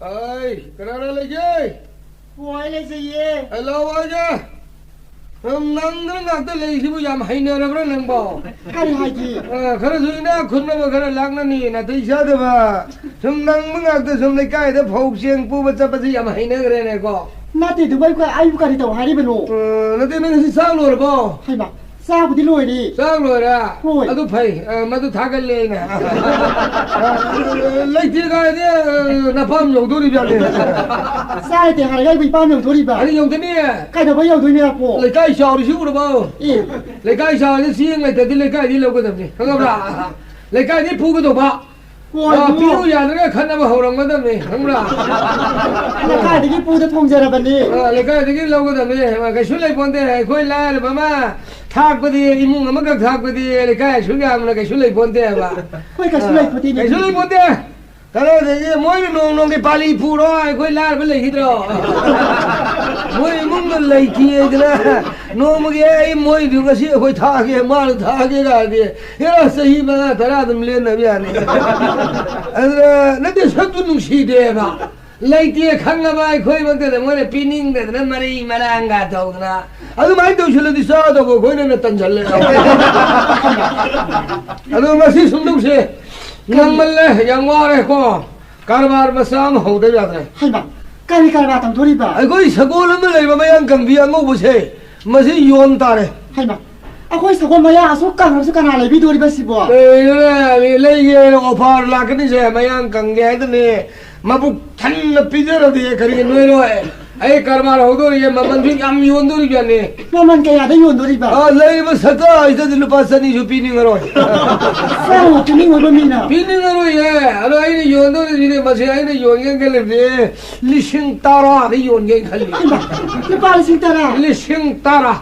Ơi, cái nào đây chứ? Quay lên gì vậy? Hello ơi chứ? Nang cái ngạc tới lấy thì bây giờ mày nè nó nang bao. Cái này gì? Cái này thôi nè, khun mà cái này lăng nè, nè thấy sao thế mà? Sum nang mà ngạc tới sum lấy cái đó phâu xiên pu bắt bắt gì mày nè cái này có. Nãy thì tụi bay qua ai cũng cái tàu hai đi bên lộ. Nãy thì mình sao rồi bao? Hay mà sao cũng đi lùi đi. Sao rồi à? Lùi. Tụi phải, mà tụi thắc cái lên nè. Lấy tiền cái đấy, nó phàm dùng tôi đi bây giờ. Sao thì hai cái bị bao nhiêu thôi đi bà? Anh dùng thế này. Cái tàu bao nhiêu thôi nè po. Lấy cái sao đi xuống được bao? Lấy cái sao đi xiên lấy tiền lấy cái đi lâu cái gì? Không có ra. Lấy cái đi phu cái đồ bạ. Ví dụ như nó khăn nó hậu đồng cái gì? Không ra. Lấy cái thì cái po nó thông ra bên đi. Lấy cái thì cái lâu cái gì? Mà cái số lấy bốn thế, khơi la rồi mà. Thác cái gì? Imung mà cái thác cái gì? Lấy cái số cái mà cái số lấy bốn thế mà. Cái số lấy bốn thế. Cái số lấy bốn thế. Cái đó thì mỗi nông cái pali phu đó, khơi la bên lấy cái đó. Mỗi imung nó lấy kia thế nào? Nó mà cái mỗi điều cái gì khơi thác cái mà thác cái cái gì? Cái đó sahih mà, thà ra tụm lên này bây giờ này. Nó thì sao tụi nó xí thế mà? Lấy kia khăn là bài khơi mà cái đó mới pinning đấy, nó mari marang cả thôi na. Ado mai đâu chịu đi sao đâu khơi nó tận chân lên. Ado mà xí sung đông xí. Nang malle yang ware ko karbar masam hode jata hai. Hay mà cái bà tàu thôi đi bà. Ai koi sagol me lei ba yang kang bia ngo bu se. Masi yon ta re. Hay mà akhoi sagol maya asuk kan ala bi dori basi bo. Lei ge offer la kani se mayang kang ge de ne. Mabu than pizza de kari noi ro. Ai karbar hodo ye maman bi am yon do ri jane. Maman ke ada yon dori ba. Lei ba sata ida de lupa sani ju pini ngaro. Sao tụi mình ngồi bên mình nào? Pini ngaro ye. Alo ai ni yon do ri de masi ai ni yon ge le de. Lising tara ni yon ge khali. Cái ba sinh tara. Lising tara.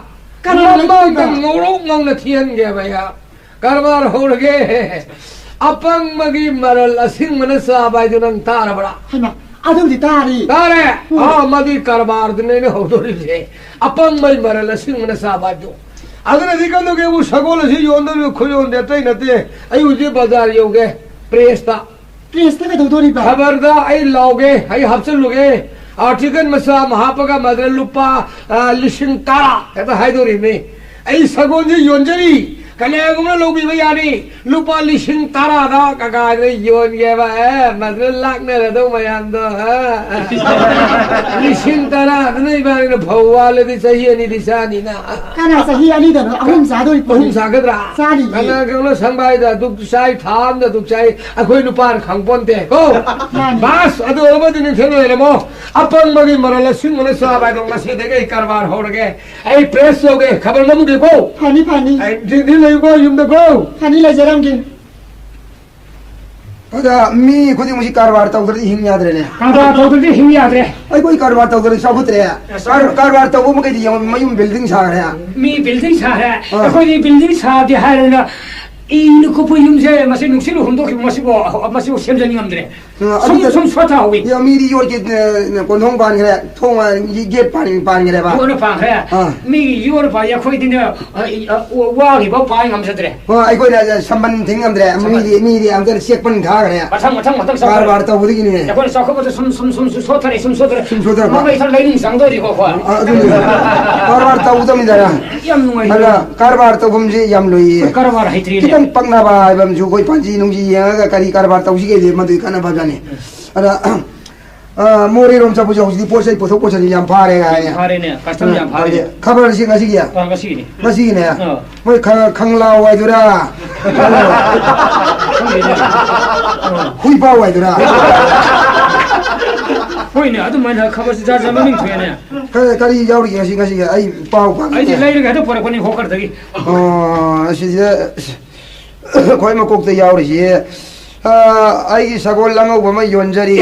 Cái Karbar này ba là tang ngoro ngong na thian ge ba ya. Karbar ho ge. Apang magi maral asing manasa ba ju nang tara bada. Hay mà đâu thì ta đi. Tare. Magi karbar dine ne ho do ri se. Apang mai maral asing manasa ba ju. Agar dikan do ge wo sagol si yon do khoyon de tai na te. Ai u je bazar yo ge. Presta. Please cái tàu thôi đi bà. खबरदा आई लोगे आई हफ्ते लोगे आर्टिकल मसा महापगा मदर लुपा लिशिंग तारा ऐसा है दो री में आई सगों जी योंजरी कन्या गुमना लोग भी यानी लुपा लिशिंग तारा था कगारे योन ये बा मदर लागने रहे तो मैं अंदर लिशिंग तारा नहीं बारे न भगवान ले दिशाही नहीं दिशानी ना cái này sẽ hiền đi được nó không giá đôi không sao cái ra sao đi कन्या गुमना संभाई दा दुख साई थाम दा दुख साई अखोई लुपार खंगपन ते को बस अदो अबदी ने खेलो रे मो अपन मगी मरला सिंह ने साबाई दो मसी देगे कारबार हो गए ए प्रेस हो गए खबर न मुझे को पानी ए दिन ले को युम दे को पानी ले जरा मुझे पता मी खुद ही मुझे कारोबार तो उधर हिंग याद रहे काबा तो तो हिम याद रे आई कोई कारोबार तो उधर सब उतरे कारोबार तो वो मुझे दिया मैं बिल्डिंग सा रहा मी बिल्डिंग सा है कोई बिल्डिंग सा दे है ना इन को पुयुम से मसे नुसिलो हुंदो कि मसे सेमजनी हमदरे सम स्वता हुई या मेरी योर के कोनों बान करे थोंग ये गेट पानी करे बा कोन पा है मी योर पा या कोई दिन वागी बा पाई हमसदरे हां आई कोई संबंध थिंग हमदरे मेरी अंदर चेक पन खा करे मथंग कारोबार तो उधर की नहीं या कोन सखो तो सम सोथरे म मै थर लाइनिंग संगदो रि को कारोबार तो उधर में जरा यम नुई अरे कारोबार तो घुमजे यम लोई कारबार हैत्री कितन पकना बा एवं जो कोई पंजी नुंगी या करी कारोबार तो उसी के लिए मत खाना भाजाने अरे मोरे रोम सब जो उसी पोसे पोथो पोसे यम फारे है फारे ने कस्टम यम फारे खबर सी ngasi क्या ngasi ने मैं खंगला वाई दुरा हुई पा वाई दुरा होई ने अदु मैन खबर से जा ममिंग थ्यो ने करी याउरी ngasi आई पाउ पा आई जे लाइर गातो पर पनि होकर दगी असि खोई म कोक त याउरी जे आई सगोल लंगो बम योंजरी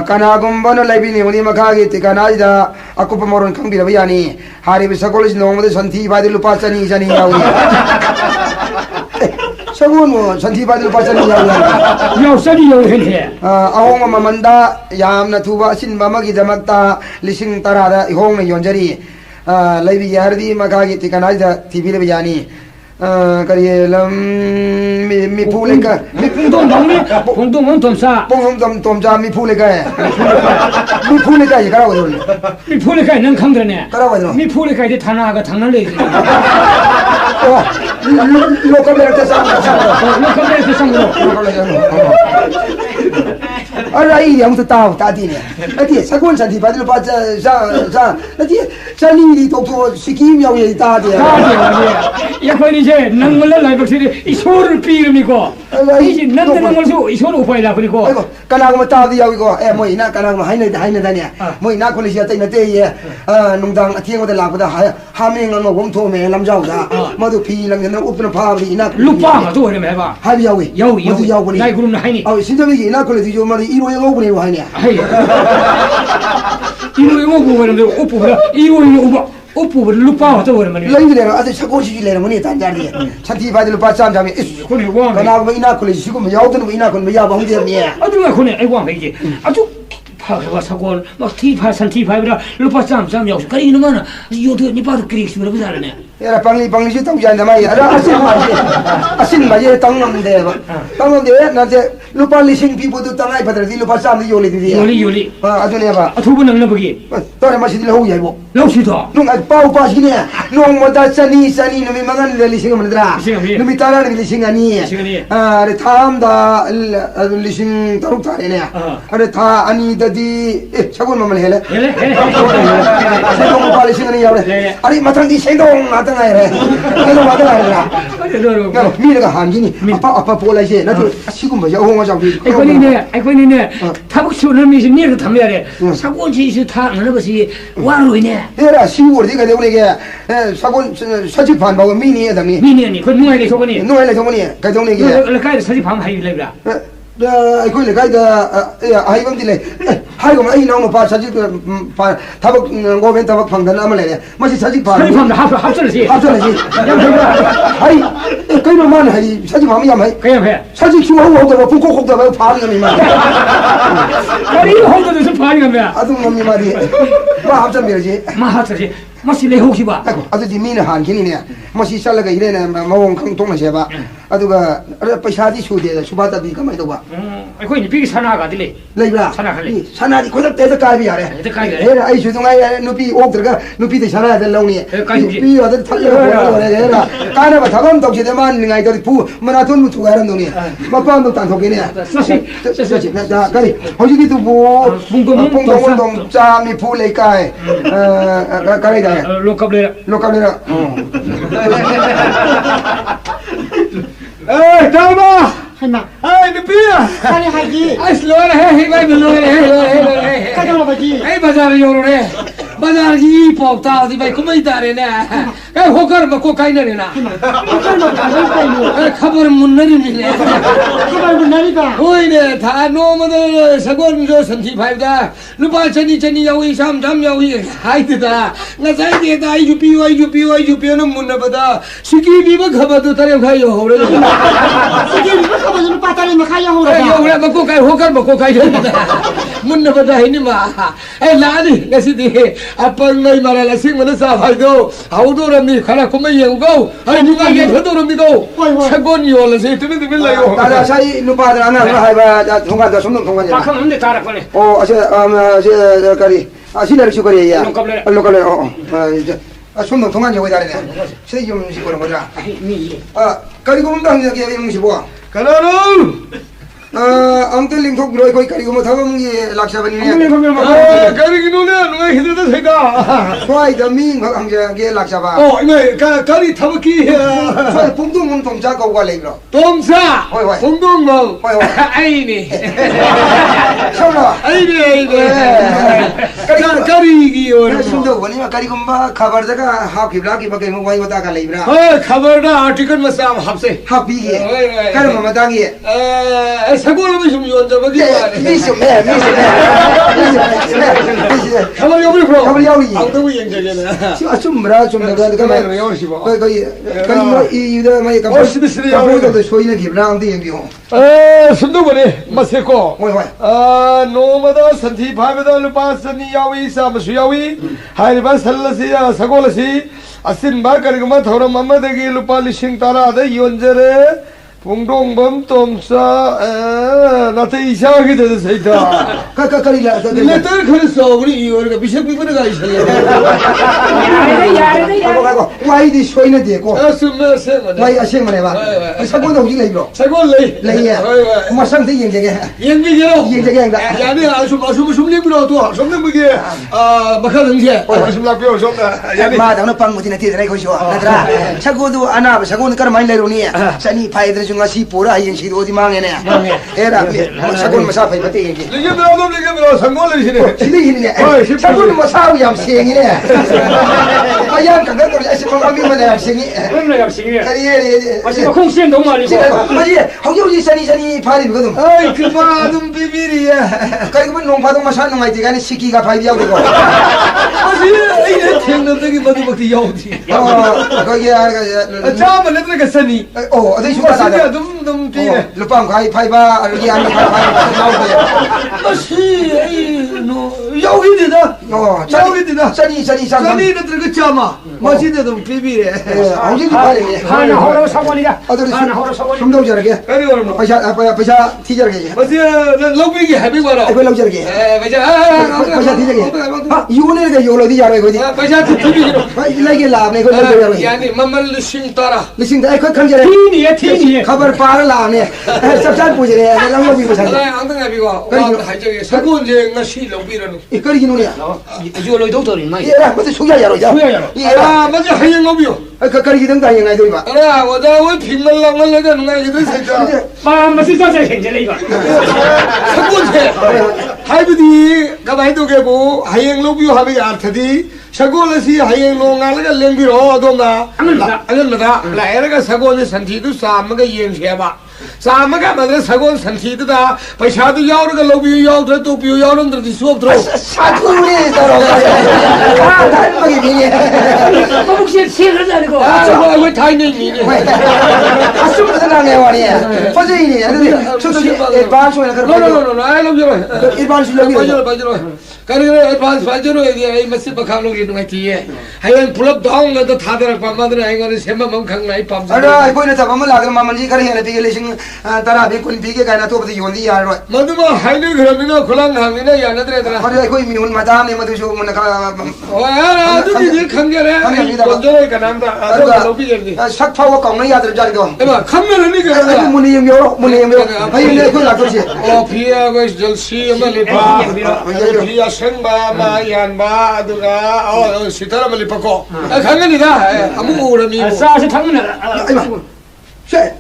कनागुम्बन लाइबिनी मुनि मखागी तिकानाजिदा अकुप मोरन खंबिरब यानी हारिबि सगोल नोंमदे संथि बादि लुपा चनी याउरी सगोन संथि बादि लुपा चनी याउरी हे अहोंग ममंदा यामना थुबा सिनबा मगी दमक्ता लिसिंग तरादा इहोंग योंजरी लाइबि यारदी मखागी तिकानाजिदा थिबिरब यानी 그리 미푸레가 공동 돔사 돔자 미푸레가 미푸레가 이거라고 그러네 미포레가 는 강드네 그러고 미포레가 이제 다나가 당날래 로컬에서 상으로 아라이 양도 따디네 어디 사건 산티 받을 받자 자 어디 산이리 독도 시기명이 따디 약간 이제 낭물을 라이브들이 이 소를 비름이고 이제 남들은 걸서 이 소를 오빠이라 그리고 아이고 까나고 따디 야고 에 뭐이나 까나고 하이네다냐 뭐이나 콜리시아 때문에 때에 농당 아티행어들 나보다 하밍은 뭐 봄토메 남자오다 모두 비랑는 오픈 파브리 이나 루파가 또 그러면 해봐 하비야위 모두 야고니 나이 그룹은 하이니 신점이 이나 콜리시 좀 말이 1호에 오고니로 하냐 하이 1호에 오고 그러는데 오빠가 1호에 오빠 오빠를 루파가 또 그러면 랭이래가 아주 차고시지 내려면 단자리 차티 받을 받자 잠이 그래 와 까나고 이나 콜리시 지금 야오드는 이나 콜 야바 홍대미야 아주 그네 아이고 안 이제 아주 파가 사건 막 티파 산티파이라 루파 쌈 역시 그래 이놈은 요도 니 봐도 그릭스 그러고 잘하네 era pangli si tong jan mai ara asin ma ye tong nam de na de lupa lising pipo du tangai padra di lupa sam di yoli di yoli adu ne ba athubu nang na bagi to ne ma si di lo yai bo lo si to nung ai pau pa si ne nung mo da sani no mi mangan le lising ma dra no mi tara ne lising ani are tham da lising taruk tare ne are tha ani da di chagun ma hele sendong pa lising ani yaure are matang di sendong 아래 그래서 맞아라 미래가 한진이 아빠 볼라지 나도 지금 뭐야 홍어 잡기 아이고니네 타복쇼는 미신 니를 담해야 사고지 다 하는 것이 와로이네 에라 시골 네가 되오네게 사고 사지판 보고 미니에 담니 미니니 그 누가이래 저거니 그 동네게 그래 사지판 하이 레브라 아이고네 가이다 아이범들래 하이고 아이 나오는 바 사지 타복 고벤 타복 방단 아말래 마치 사지판 합설지 아이 그이로 만 하이 사지판 야마이 그냥 해 사지 키워오고 북고국도 파는 놈이만 아니 홍도에서 파는 거야 아동 놈이 말이 마 합점이지 마 합설지 마치 내 혹시 봐 아주 지민은 한kin이네 마치 살라가 이래네 마원 강동을 해봐 아두가 पैसा디 수대 수바다디 가만히 봐 아이고 비기 사나가들래 레이브라 사나갈래 사나디 고작 때도 까비 야래 에라 아이 수동아야 누비 옥들가 누비데 사나야 될롱니 비 어디 탈려 그래라 까나바 다감 독시대만 ningali 부 마라톤 무 투가란 놈이 마빠도 단속이네 서시 자 가리 호지기도 뭐 봉동동 짜미 풀레까이 가리다 로카블레라 에이 다마 하이마 에이 느비야 아니 하기 아이 슬로라 해 바이 해 가져라 바지 에이 바자르 요로래 바자르 이 popta 바이 코메이다레네 에이 호카르 뭐 코카이네나 호카르 뭐 가져올까요 에이 카바르 문나리네 카바르 문나리다 호이네 다 노모들 사건조 선티파이다 루파 천이 야위 삼 야위 하이드다 나사이데다 유피는 문나보다 시기비바 가봐도 다른 가요 호래 시기비바 가봐도 빠따리 가요 호래 호래 먹고 가요 호카르 먹고 가요 문나보다 해니마 에이 라니 가시디 아빠는 말라 생만은 사파이도 아우도람니 가라 고메 예우고 아니 누가 이게 더더럽니고 사건이 올라서 뜨면요 다다 사이 누바들 하나 하이바 통과도 som동 통과냐 박하는데 따라 거네 아저 거리 신나를 시거리야 로컬레 이제 som동 통과냐 왜 다르냐 세기 좀 시거는 거라 거리고 문당 여기 음식 뭐 가라로 아무튼 링톡 그러이 거기 가리고 뭐 다음이 락샤바니네 가리기노네 누가 히드다 새가 소아이다 민 항제게 락샤바 이거 가리 타박기 소아 봉동문 동자 거고 갈래요 동사 봉동문 아이니 셔라 아이니 가리기요 순도 보니까 가리고마 카바르다가 하기블라기 밖에 뭐 와이 왔다 갈래요 카바르다 아티클 마삼 합세 합비게 가르마 마당이 사고를 좀 연접하기 미쇼 가발 여기 프로 가발 여기 아우도 연결이네 좀 뭐라 좀 내가 가만 거기 이 유다 마이 가보도 소이는 기브라운드 얘기요 순도거네 마세코 왜 노마다 선티 파베다 루파스니 야위 사무수 야위 하이바 살라시야 사고라시 아신바 그리고만 더러 맘마대기 루파 리싱 따라다 연절에 봉동범 똥싸 나한테 이상하게 되서 있다. 까까까리라. 내 딸 그랬어. 우리 이거가 비석비거리가 있어요. 야야야. 와이디 쇼이는 되고. 스메스. 와이 아시면 봐. 사고도 오지 레이로. 사고 레이. 레이야. 마상대 얘기게. 얘기요. 얘기게. 야니 아주 숨리브로 또 숨는 아 막하는게. 숨라뼈 좀다. 야니 마다는 빵무지네 티드네 거쇼. 나더라. 사고도 안아. 사고는 까라 많이 레로니. 산이 파이들 중 아시 보라 이행시도 어디 망해네. 에라. 사고는 마사 파이 버티 얘기. 이게 뭐로 상관을 시네. 시리히네. 사고는 뭐 사우 ям생이네. 마양 강가도 아시면 아미만 ям생이. 그럼 yap싱이. 그래. 마시고 콩씨는 너무 많이 고. 맞지? 홍경지 산이 파리거든. 아이 그만 좀 비밀이야. 그리고 농파동 마산 농아이 되가니 시기가 파이하고 되고. 아니 이래 태어난다기 뭐지 여우지. 거기야. 잠깐만 내가 갔으니. 어디 수가다. 좀 비네. 루팡 가이 파이바 여기 안에 파이바 아시 너 여우기다. 여우기다. 산이 산이는 들그 자마. 마시대도 비밀해. 홍경지 파리. 하나 호로 사원이다. 어디 하나 호로 사원이. 좀 더 저렇게. 아니 그럼 파샤 티저게. 어제 로비기 해비 봐라. 이거 저렇게. 파샤 티저게. 이거는 그 요로 디자로 거지. 파샤 티비기로. 이라게 라네 거 저렇게. 야니 만만 싱 따라. 리싱 다 그 컨저래. 티니에. खबर पार लाने सबसान पूछ रहे हैं लंगो भी पूछ रहे हैं 안당 해비가 와 하저게 사고 이제 ngasi 로비라는. ये करी किन्होंने 이거 로이 도토리 마. ये रहा मतलब सुया यारो जा ये 아 맞아 하영 로비요. करी किधर का ये नहीं तो 아 와다 왜 빙글랑글 내가 누가 이들 살자. 마 마시 자세 행제래 이거. 사고 이제 하이브디 가바이도 개고 하영 로비요 하비 아르디 사고라시 하영 롱알가 랭비로 어동나 안을마다 라에가 사고는 산티도 사마가 이행해봐 사마가 맞아 사고 산티도다 पैसा도 야오르가 로비요 야오르 또 비요 야오르는데 수업 들어 사고리 따라가 다른 비니 혹시 시를 아니고. 저거 왜 타이밍이니 아스부터 나네 와니 퍼져이니 근데 방송에 그런 노노노노 아이 로비요 일반 실력이 맞아 그래 애드반스 바저로 이 마시 바카로기 누가티에 하얀 블럽 다운가도 다들 밤마들 아이가는 세마만 강나이 밤 अरे कोई नहीं था मम्मा लाकर मामन जी करे हैं पीके लेकिन तारा अभी कोई पीके कहना तो बता योंदी यार मधुमा हाइले घरमिना खुलांग हांगिना यानद्रे अरे कोई मिहुन मता ने मधु शो मन का ओ यार आदु जी खंगरे बंजरे का नाम था आदु लोबी जल्दी sak फाव काउंग नहीं याद जारी दो एबा खंगरे नि अरे के मुनि यो भाई ने कोई लागो छे ओ फिया को जलसी अमलिपा फिया संबा मायानबा अदुगा ओ सितारा मलिपको खंगनिदा अमु उरमी 사실 당면에.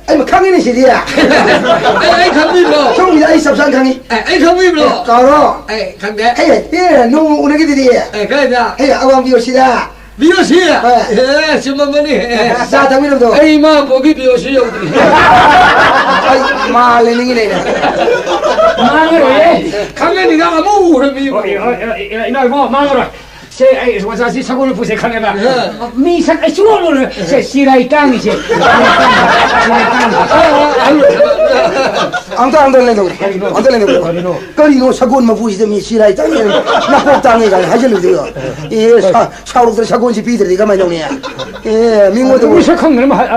ai mà khăng cái gì à ai khăng đi bro không gì ai sập sang khăng đi ai khăng đi bro có đó ai khăng đấy hey nó uống cái gì cái gì hey ông biểu gì đó 비오시 예 심만만이 자 당면 또 에이 마 보기 비오시 여기 ai mà lên cái này nè 망으로 해. 강연이가 아무 우름이 이날 뭐 망으로. 제 아이 와자시 사고를 보세 강해봐. 미산 수원을 제 시라이 땅이지. ang lên đâu cái gì nó sao con mà vui gì mình xí lại tăng lên nó không tăng này cái hay chứ được sao lúc đó sao con chỉ biết được cái mày đâu nè mình ngồi 우리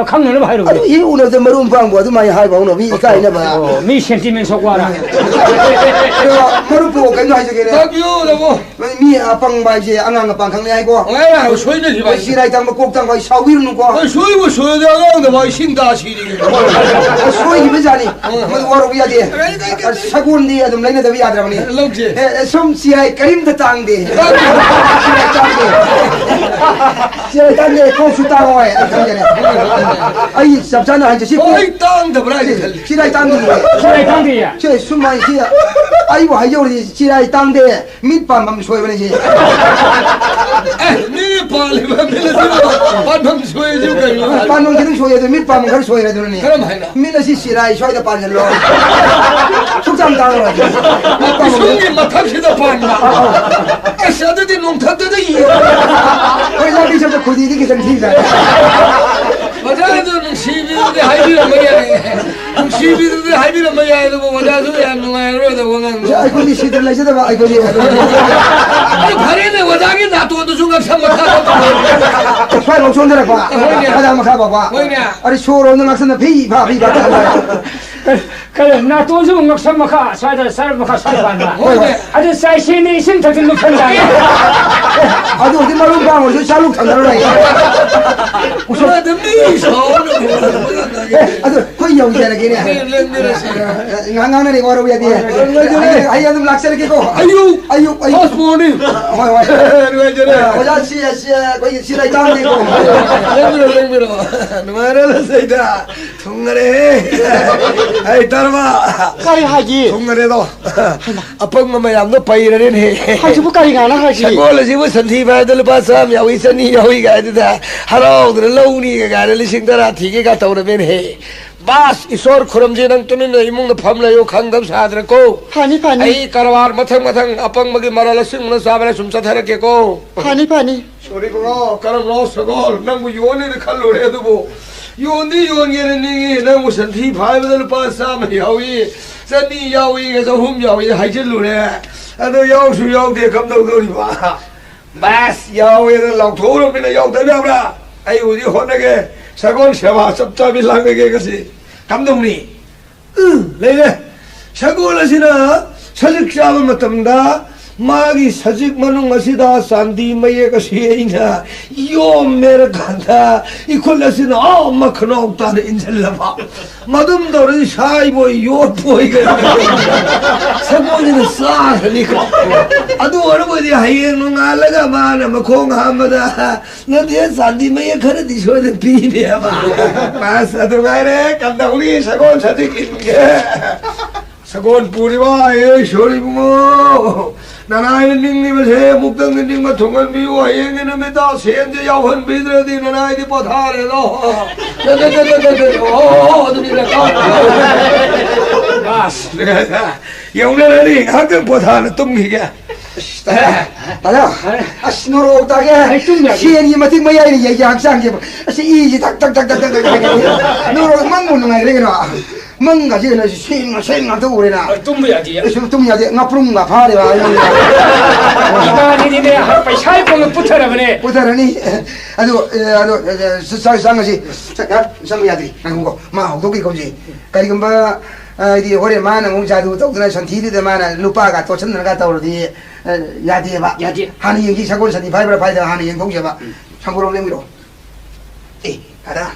강렬을 하려고. 아니 이 오늘 좀 머름 방 뭐도 많이 할 방은 미 가이나 봐. 미 센티멘 속와라. 내가 머름 보고 간다 하지 그래. 비오라고 미 아빵 바이제 안강 방 강내 아이고. 왜 소이는 지 봐. 시라이 땅 먹고 땅 거기 사위는 거. 소이고 소이다가 뭐 신다 시리. 소이 비자니. 뭐 와로 비야 돼. 사고인데 좀 내내 더 비야 들어니. 럭지. 좀 시라이 그림도 땅데. 시라이 땅데 고수 땅 와에. 아이 잡잖아 하지 싶고. 어이 땅도 브라지. 시라이 땅데. 시라이 땅이야. 저 숨만 시야. 아이고 하여리 시라이 땅데 밑밤밤 소이버지. 니 빨리만 밀어서 반밤 소이 좀 가요. 반놈 기능 소이도 밑밤 걸 소이라 되느니. 그럼 하이나. 밀어시 시라이 소이도 빠질러. 숙장 당을 하지. 손님 막 탑시다 반마. 에서도 농타도 이. 회사 비서도 고디디 기성 티다. 맞아도 시비인데 하이비라 뭐야. 시비인데 하이비라 뭐야. 이거 맞아도 야 누가 이러다 보면. 아이고 니 시들 내셔도 봐. 아이고 니. 아니 발에는 자기 나도 중간 삼각快老兄弟了吧？大家们看吧吧？아니 쇼로 는 학생들 비바 그래 나 도중 막 삼마카 사자 살마카 살반다 아주 사이신이 신탁을 놓는다 아주 어디 말로 가면 저 샬록 장난을 해 무슨 미소 아주 거의 영재네 걔네 ngang này qua đâu vậy đi ai ăn lạc sẽ cái cô ayu passport ôi ra si lại trang đi cô lên nó là gì đó thùng này ai tarva cái gì thùng này đó apang mà mày làm nó bay ra đến hè hay chú cái gì nó gì cô là gì với sản thi phải tôi bắt sam nhau sản thi nhau cái đó haro rồi lâu ni cái này sinh ra thì cái tàu nó bên hè bas isor khuramje nang tunin imung na pham layo khangdam sadra ko pani ai karwar mathang apang magi marala sing na sabra sumsa thara ke ko pani sorry ko karam lo sagol nang bu yone ne khallo re du bo yoni yone ni nang mu san thi phai badal pa sa ma yawi sani yawi ge so hum yawi hai chit lu re ado yaw su yaw de kam dau do ni ba bas yawi de law tho ro bin yaw ta yaw la ai u di hon ge 사건 세와 섭잡이 랑게 것이 감독님 레이네 사고라시나 사직 잡은 것답니다 마기 사직 만ung 것이다 산디 마예 것이이나 요 메르간다 이 콜라시나 엄마 그놈다는 인셀라바 마듬도는 사이보이 요 보이가 사고는 싸니까 아도 어르버디 하이는 알라가 많아 마콩 한마다 너네 산디 마예 그러디 소리 비내봐 마사도 가래 감독님 사건 사직인게 사건 뿌리와 에 소리부모 나나이는 닝님의 묵당님과 동안 비와 행이는 다 세연제 야원 비들어디 나나이디 보타래도 어디라 가스 영래라니 학교 보타는 똥이게 다야 아시노로 오다게 시엔이 마팅 뭐야 이 약상게 시 이지 닥닥닥닥닥 노로 망고는 아이래가 뭔가 지금 생각도 그래나 뚱무야지 뚱무야지 나프룽가 파래와 이만이네 할 샤이뽕을 붙여라 그래 보다라니 아주 상상하시 상야들이 한국어 마 도기 거지 가리금바 이 올해 많은 공자도 똑똑한 선티들도 많아 루파가 또 천는 갔다 오르디 야디에 봐 야디 하는 얘기 사고 선티 바이블 바이다 하는 얘기 동시에 봐 참고로 내미로 에 가다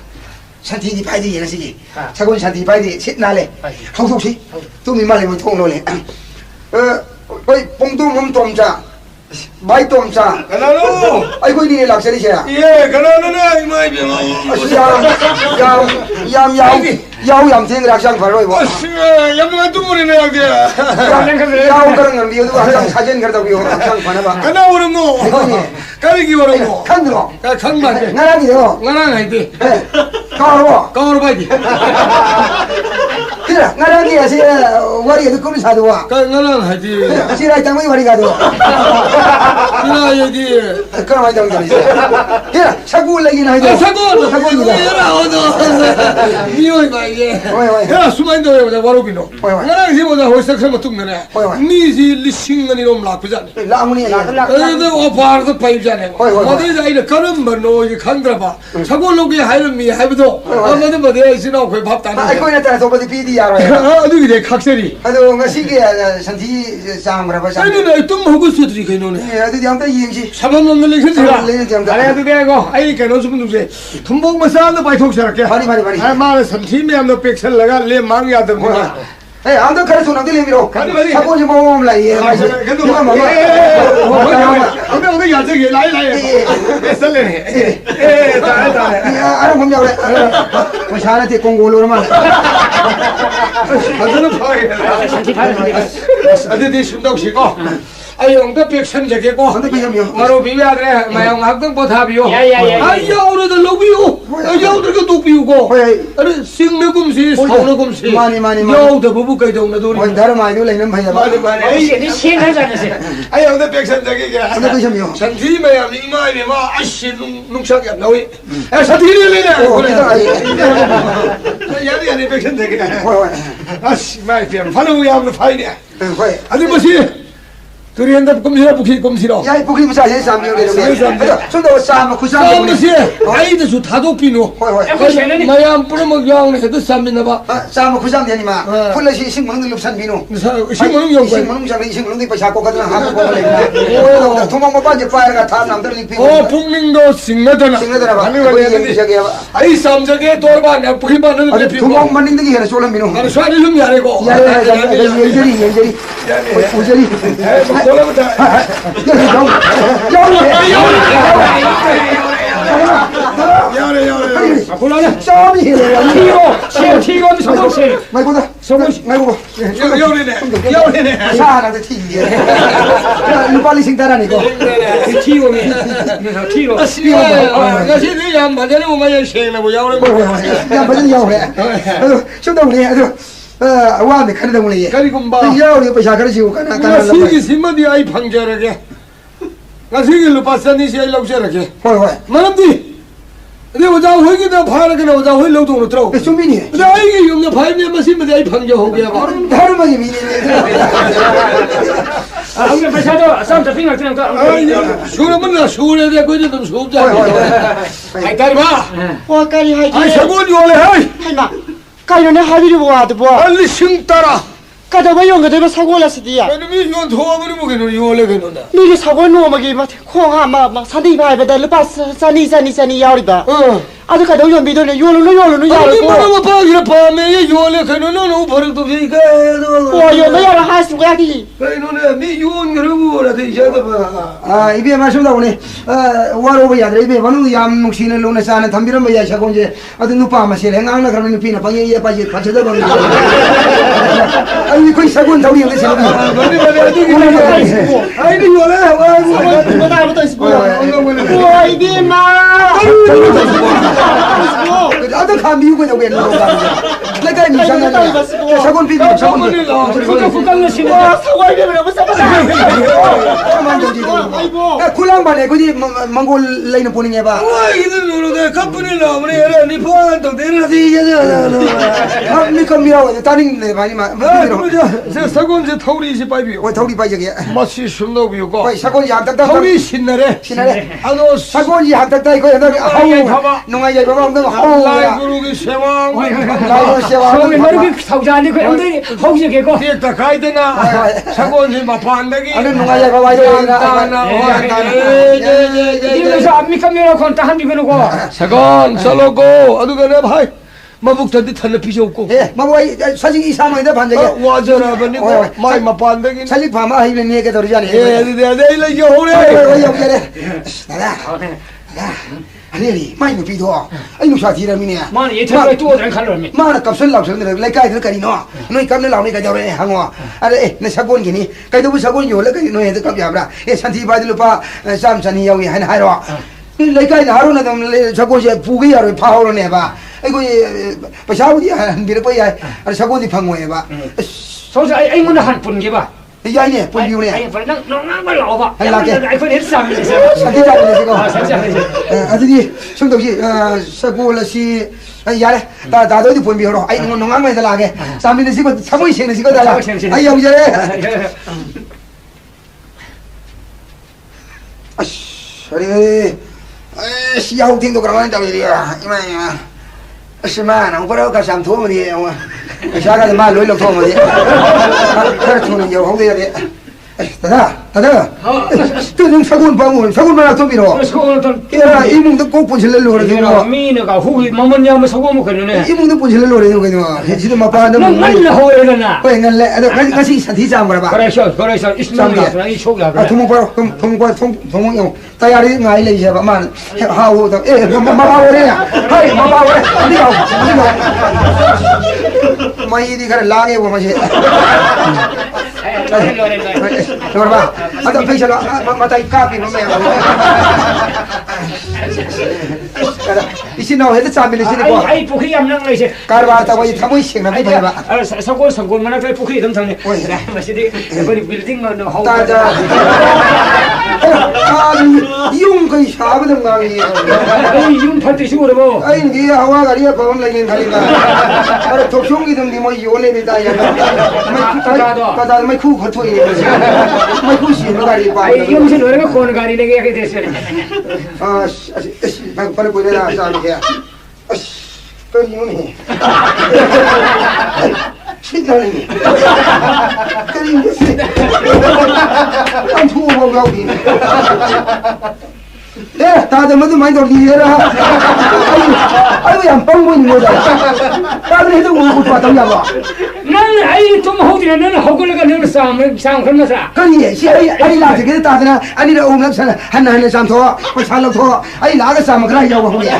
산티디 파이디 얘기지. 차곤 산티 파이디 셋날래. 하우속시. 또 미말이면 통로래. 거의 봉동음 돔자. 마이 돔자. 가나로 아이고 이니 락셔리셔야. 예 가나로네 이마이 병아 야우 생 락상 발로 이거. 양만 뚱무리네 양대 야우 그런 건 비어도 항상 사진 그러다 비어 락상 바나봐. 가나오는 뭐 가리기 오는 뭐 칸들어. 강만 나랑이요. 나랑 아이디 가로. 가오로 봐야지 그래 나랑이 아시 와리에도 꿈을 사도와. 나랑 하지 지라이 땅의 와리 가도. 나 여기 그럼 많이 정답이지. 그래 사고 올라긴 하죠. 사고입니다 어서 미워이 봐 이게 야 수만도 해보자 와로비노 나랑 해보자 호시작하면 뚱내네 미지 리싱은이 놈 락부잖아 라무니 근데 오빠도 파이잖아 어디 자이를 그런 번호 이게 강들어봐 사고 올라오기 하이는 미 하이브도 아무도 뭐 내가 있으나 거의 밥 따는 아이고 이랬다 저번에 비디야로 어디 내 각설이 아주 시기에 산티 상으로 봐 아니 나 뚱하고 있어들이 그 노네 어디 아무튼 이행시 사람 없는 일 현실아 사람 아래도 되고 아이 cái nó giúp 누구지 돈복만 쌓아도 많이 독실할게 많이 아 말은 선팀에 한번 백설 나가 내 망이 하던 거야 에 아무튼 그래서 나도 내미로 사고 좀 보면 라 예. 근데 어디 야적이 라이 설레네 알아 보면 그래 뭐 샤나티 공고로만 하늘은 파게 어디 숨도 쉬고 아이 영도 백선 저게고 바로 비벼야 마영 학등 보탑이요 아이 야우르들 로비요 야우르가 독비우고 아니 싱내금시 사우르금시 야우도 부부까지 동네 돈이 뭐 다른 많이 올라있는 바야 이 신하잖아 아이 영도 백선 저게게 근데 그셔요 산티메야 이마이메 마 아씨 농사게 안 나오이 아 산티리네 야리 백선 저게 아씨 마이 뱀 파는 왜 아무도 파이네 아니 뭐지 둘이 꿈시라 부키 꿈시라. 야, 이 부기 무사 예산 미역에 좀더 싸면 구상. 싸움이 아이도 다도 비노. 마야 뿌려먹 양 해도 싸면나 봐. 싸면 구상 되니마. 폴레시 식물들 룹산 비노. 식물은 용 거야. 식물은 장이 식물들 빠 잡고 가든 하고 거래. 도망 빠지 빠르가 다 남들이 피고. 북민도 싱나더나. 싱나더나 봐. 아이 삼적에 돌바 내 부기만은 도망 만든 게 해라 쏠람 비노. 나는 쏴리 좀 야래고. 야래 연절이. 오절이. 골라내. 싸움이 티고 성공시. 말고다. 말고. 여리네. 사하나도 티인데. 야, 빨리 생다라니고. 티고네. 티고. 나 지금 야 맞아는 뭐 맞아 생나 뭐 야오래. 야, 맞은 야오래. 좀 더 우리 와한테 가는 동네. 그리고 봐. 야오래 빠샤 가르치고 가나 나 시기 심어디 아이 방자라게. 나 시기로 봤더니 시에 럭셔라게. 헐. 말함디. 근데 오자 회기다 파라게 오자 회 로동으로 들어. 좀비니. 근데 아이게 용나 파이면 마시면 아이 방자 호기야 봐. 다르마니 미니. 형님 배차도 싸움 잡힌 거 그냥 그러면 나 서울에 대해 그저 좀 수업자. 아이 딸이 봐. 와 까리 하이기 아이 저건 요래 하이. 하이마 까리네 하이리 뭐하도 뭐 빨리 싱 따라. 까다가 용가대로 사고 올랐으디야 아니 이건 도와버리 뭐겠노 요래 그노나. 니게 사고 놓으면 막 콩아 막 산디 바이바다 루파 사니 야리다 아주 가도 연비도네 요르노 아니 야르고 뭐뭐 빠기라 밤에 요래 그노나 너 버럭도 비가. 와 요메 야라 하스 거야기 그노나 미 요원 그러고라 되셔도 봐. 아, 이be 마셔다 오네. 와로 야들 이be 만우 얌 묵시는 로네 사는 담비는 뭐야 자고 이제 어디 누파 마시래. 앙나 그러면 누피나 방에 예 빠지 받쳐다 봐. 아니 거기 사고 온다고 여기 세는 거. 아니 아니 요래 와 나부터 있어 와 이비마 아들 가 미국에 오게 있는 거 내가 미상하냐. 사고 비비 사고. 국가국가는 신고. 사고 이비마 뭐 야, 굴랑반에 그지 몽골 라인을 보는 게 봐. 와 이들 노르다 카프니 나오네 얘라 니 포한도 내려지 이제는. 미컴 미라고 다른 데 많이 마. 제 사건제 타우리시 빠이비요. 왜 더리 빠지게. 맛이 순나고요. 왜 사건이 한딱딱 타우리 신나래. 신나래. 아노 사건이 한딱딱 이거 하우 농아야 봐봐 너 하우 라이브루기 세왕. 라이브 세와. 성이 머리 사우자 아니고 형들이 거기서 개고. 됐다 가이드나. 사건제 마파한다기. 아니 농아야 봐봐 이래서 압니까 메로콘 딱 한비 메로고. 사건 살로고 아두가네 바이. 마북한테 탄나 피셨고. 예, 뭐 사진 이 사람인데 반짝이. 와저라 버니고 마이 마파한다기. 사진 봐마 하이는 얘기 들으자니. 예, 내가 이거 오래. 여기래. 나가. 아니, 많이 비도. 아이 무사 디라미네. 만 예차에 또 칼로미. 마나 값을 납성들 레카이들 까리노. 너희 값을 나오니까 저래 항어. 아래 내 사건 기니. 가이도 사건 요래 까리 너희 애들 값이 아브라. 예, 산티 바들 파 삼산이 여기 하나 하러. 레카이 하루나 좀 사고제 부기야로 파오로네 봐. 아이고 바샤우디 한 비를 거야. 아래 사고디 방어해 봐. 소자 아이 문에 한분 개봐. 야이네 본비우네. 아이 벌랑 말 나와. 할라게. 아이 번 했어. 산티라고 지금. 산티라고. 아들이 성덕이 사고라시 야래 나도 어디 본비로 아이 뭐 농악만 달라게 삼민의 시고 사고이 생는 시고 달라 아이 영절에 아씨 아리 아씨 야호팅도 그러면 달리야 이마야 아씨만 안 그러고 가서 안 도면 돼 샤가도 말 놀려 도면 돼 그렇게는 여 홍대야 돼 다다 또 사고는 방문 사고만 안 도미로 얘라 이몽도 꼭 본실래로 그러죠 미네가 후기 뭐뭐냐면 사고 뭐 그러네 이몽도 본실래로 그래요 그냥 지도 마파는 뭐 말나 호에나 왜งั้นแหละ같이 산티 잠 봐봐 그래서 이스마일이야 이 초기야 아 동문 봐요 동문 형 따야리 나이 레이셔 봐만 하고 에 마마오래 하이 마마오래 어디가 마이디 가라 라게 보마시 Norma, ada pecha mata ikapi no me. Isi no hede chamile sini ko. Ai pukhi amnang lai se. Karbar ta wai thamoi sing na bi ba. Sagol mana kai pukhi dam thang ne. Masidi bari building no ho. Ta ja. yung kay sabi ng mga Ay, yung pati siguro mo. ay hindi hawa kali pa pam lagi kali ka para toksong idong di mo yole ni tayo kada may ku kho thoi may ku si no kali pa Ay, yung sino rin ko nagari na kaya kita. para pwede na sa amin kaya to yun eh Sitarin ni. Kaling kasi. Ang tuwa mo din. Tata mo main dor di era. Ay yang pangmo ni mo da. Tata ni to mo pa tang ya ba. Nan ay tum ho din nan ho ko laga nan sam kan na sa. Kan ye si ay la ke ta na ani da om lak sa han sam tho pa sa lak tho ay la ga sam kra ya wa ho ya.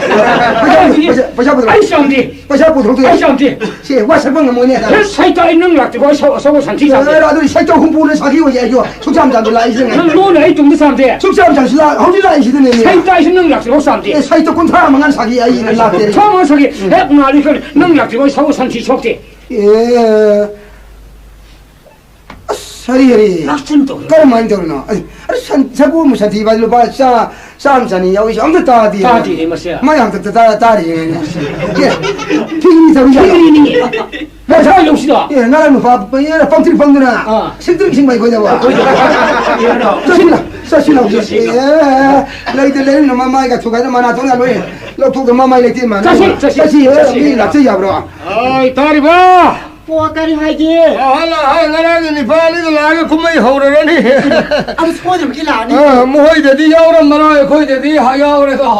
Pa sa Ay sam di. pa sa pu tho Ay sam di. si wa sa bang mo ni da. Sai ta nang lak ko so san ti sa. ra do sai to hung pu le sa ki wo ye jo. Chu cham cham la i sing. Nan lo nei tum sam de. Chu cham cham la ho ji la i si de ni. Sai ta nang lak ko sam de. sai to kun tha ma ngan sa ki ai la de. 처음 저기 해 나리 그 능력 지고 서구 산지 속대. 예. सरी 낙천도. कर मान तो ना अरे सब मुझे थी बाजू बात शाम सनी या हम तो तादी तादी है मसिया. मैं हम तो तारी है ये ठीक नहीं सब ये 피리니. 나 자, 용시다. ये ना मैं पाप ये पंक्ति पंक्ति ना सिंह सिंह भाई कोई दवा ससीला ससीला ये लाइट ले ना मामा का छुगा ना मना तो ना लोए लोग तो मामा लेती माना ससी ये ना चाहिए ब्रो 아이, 다리 봐. ปัวกันให้จี hala hai ngara ni pa ni la ga kumai hore ni เอาช่วยถึงกี่หลานนี่ mo hoi de di yaw ram mara khoi de di ha yaw re ko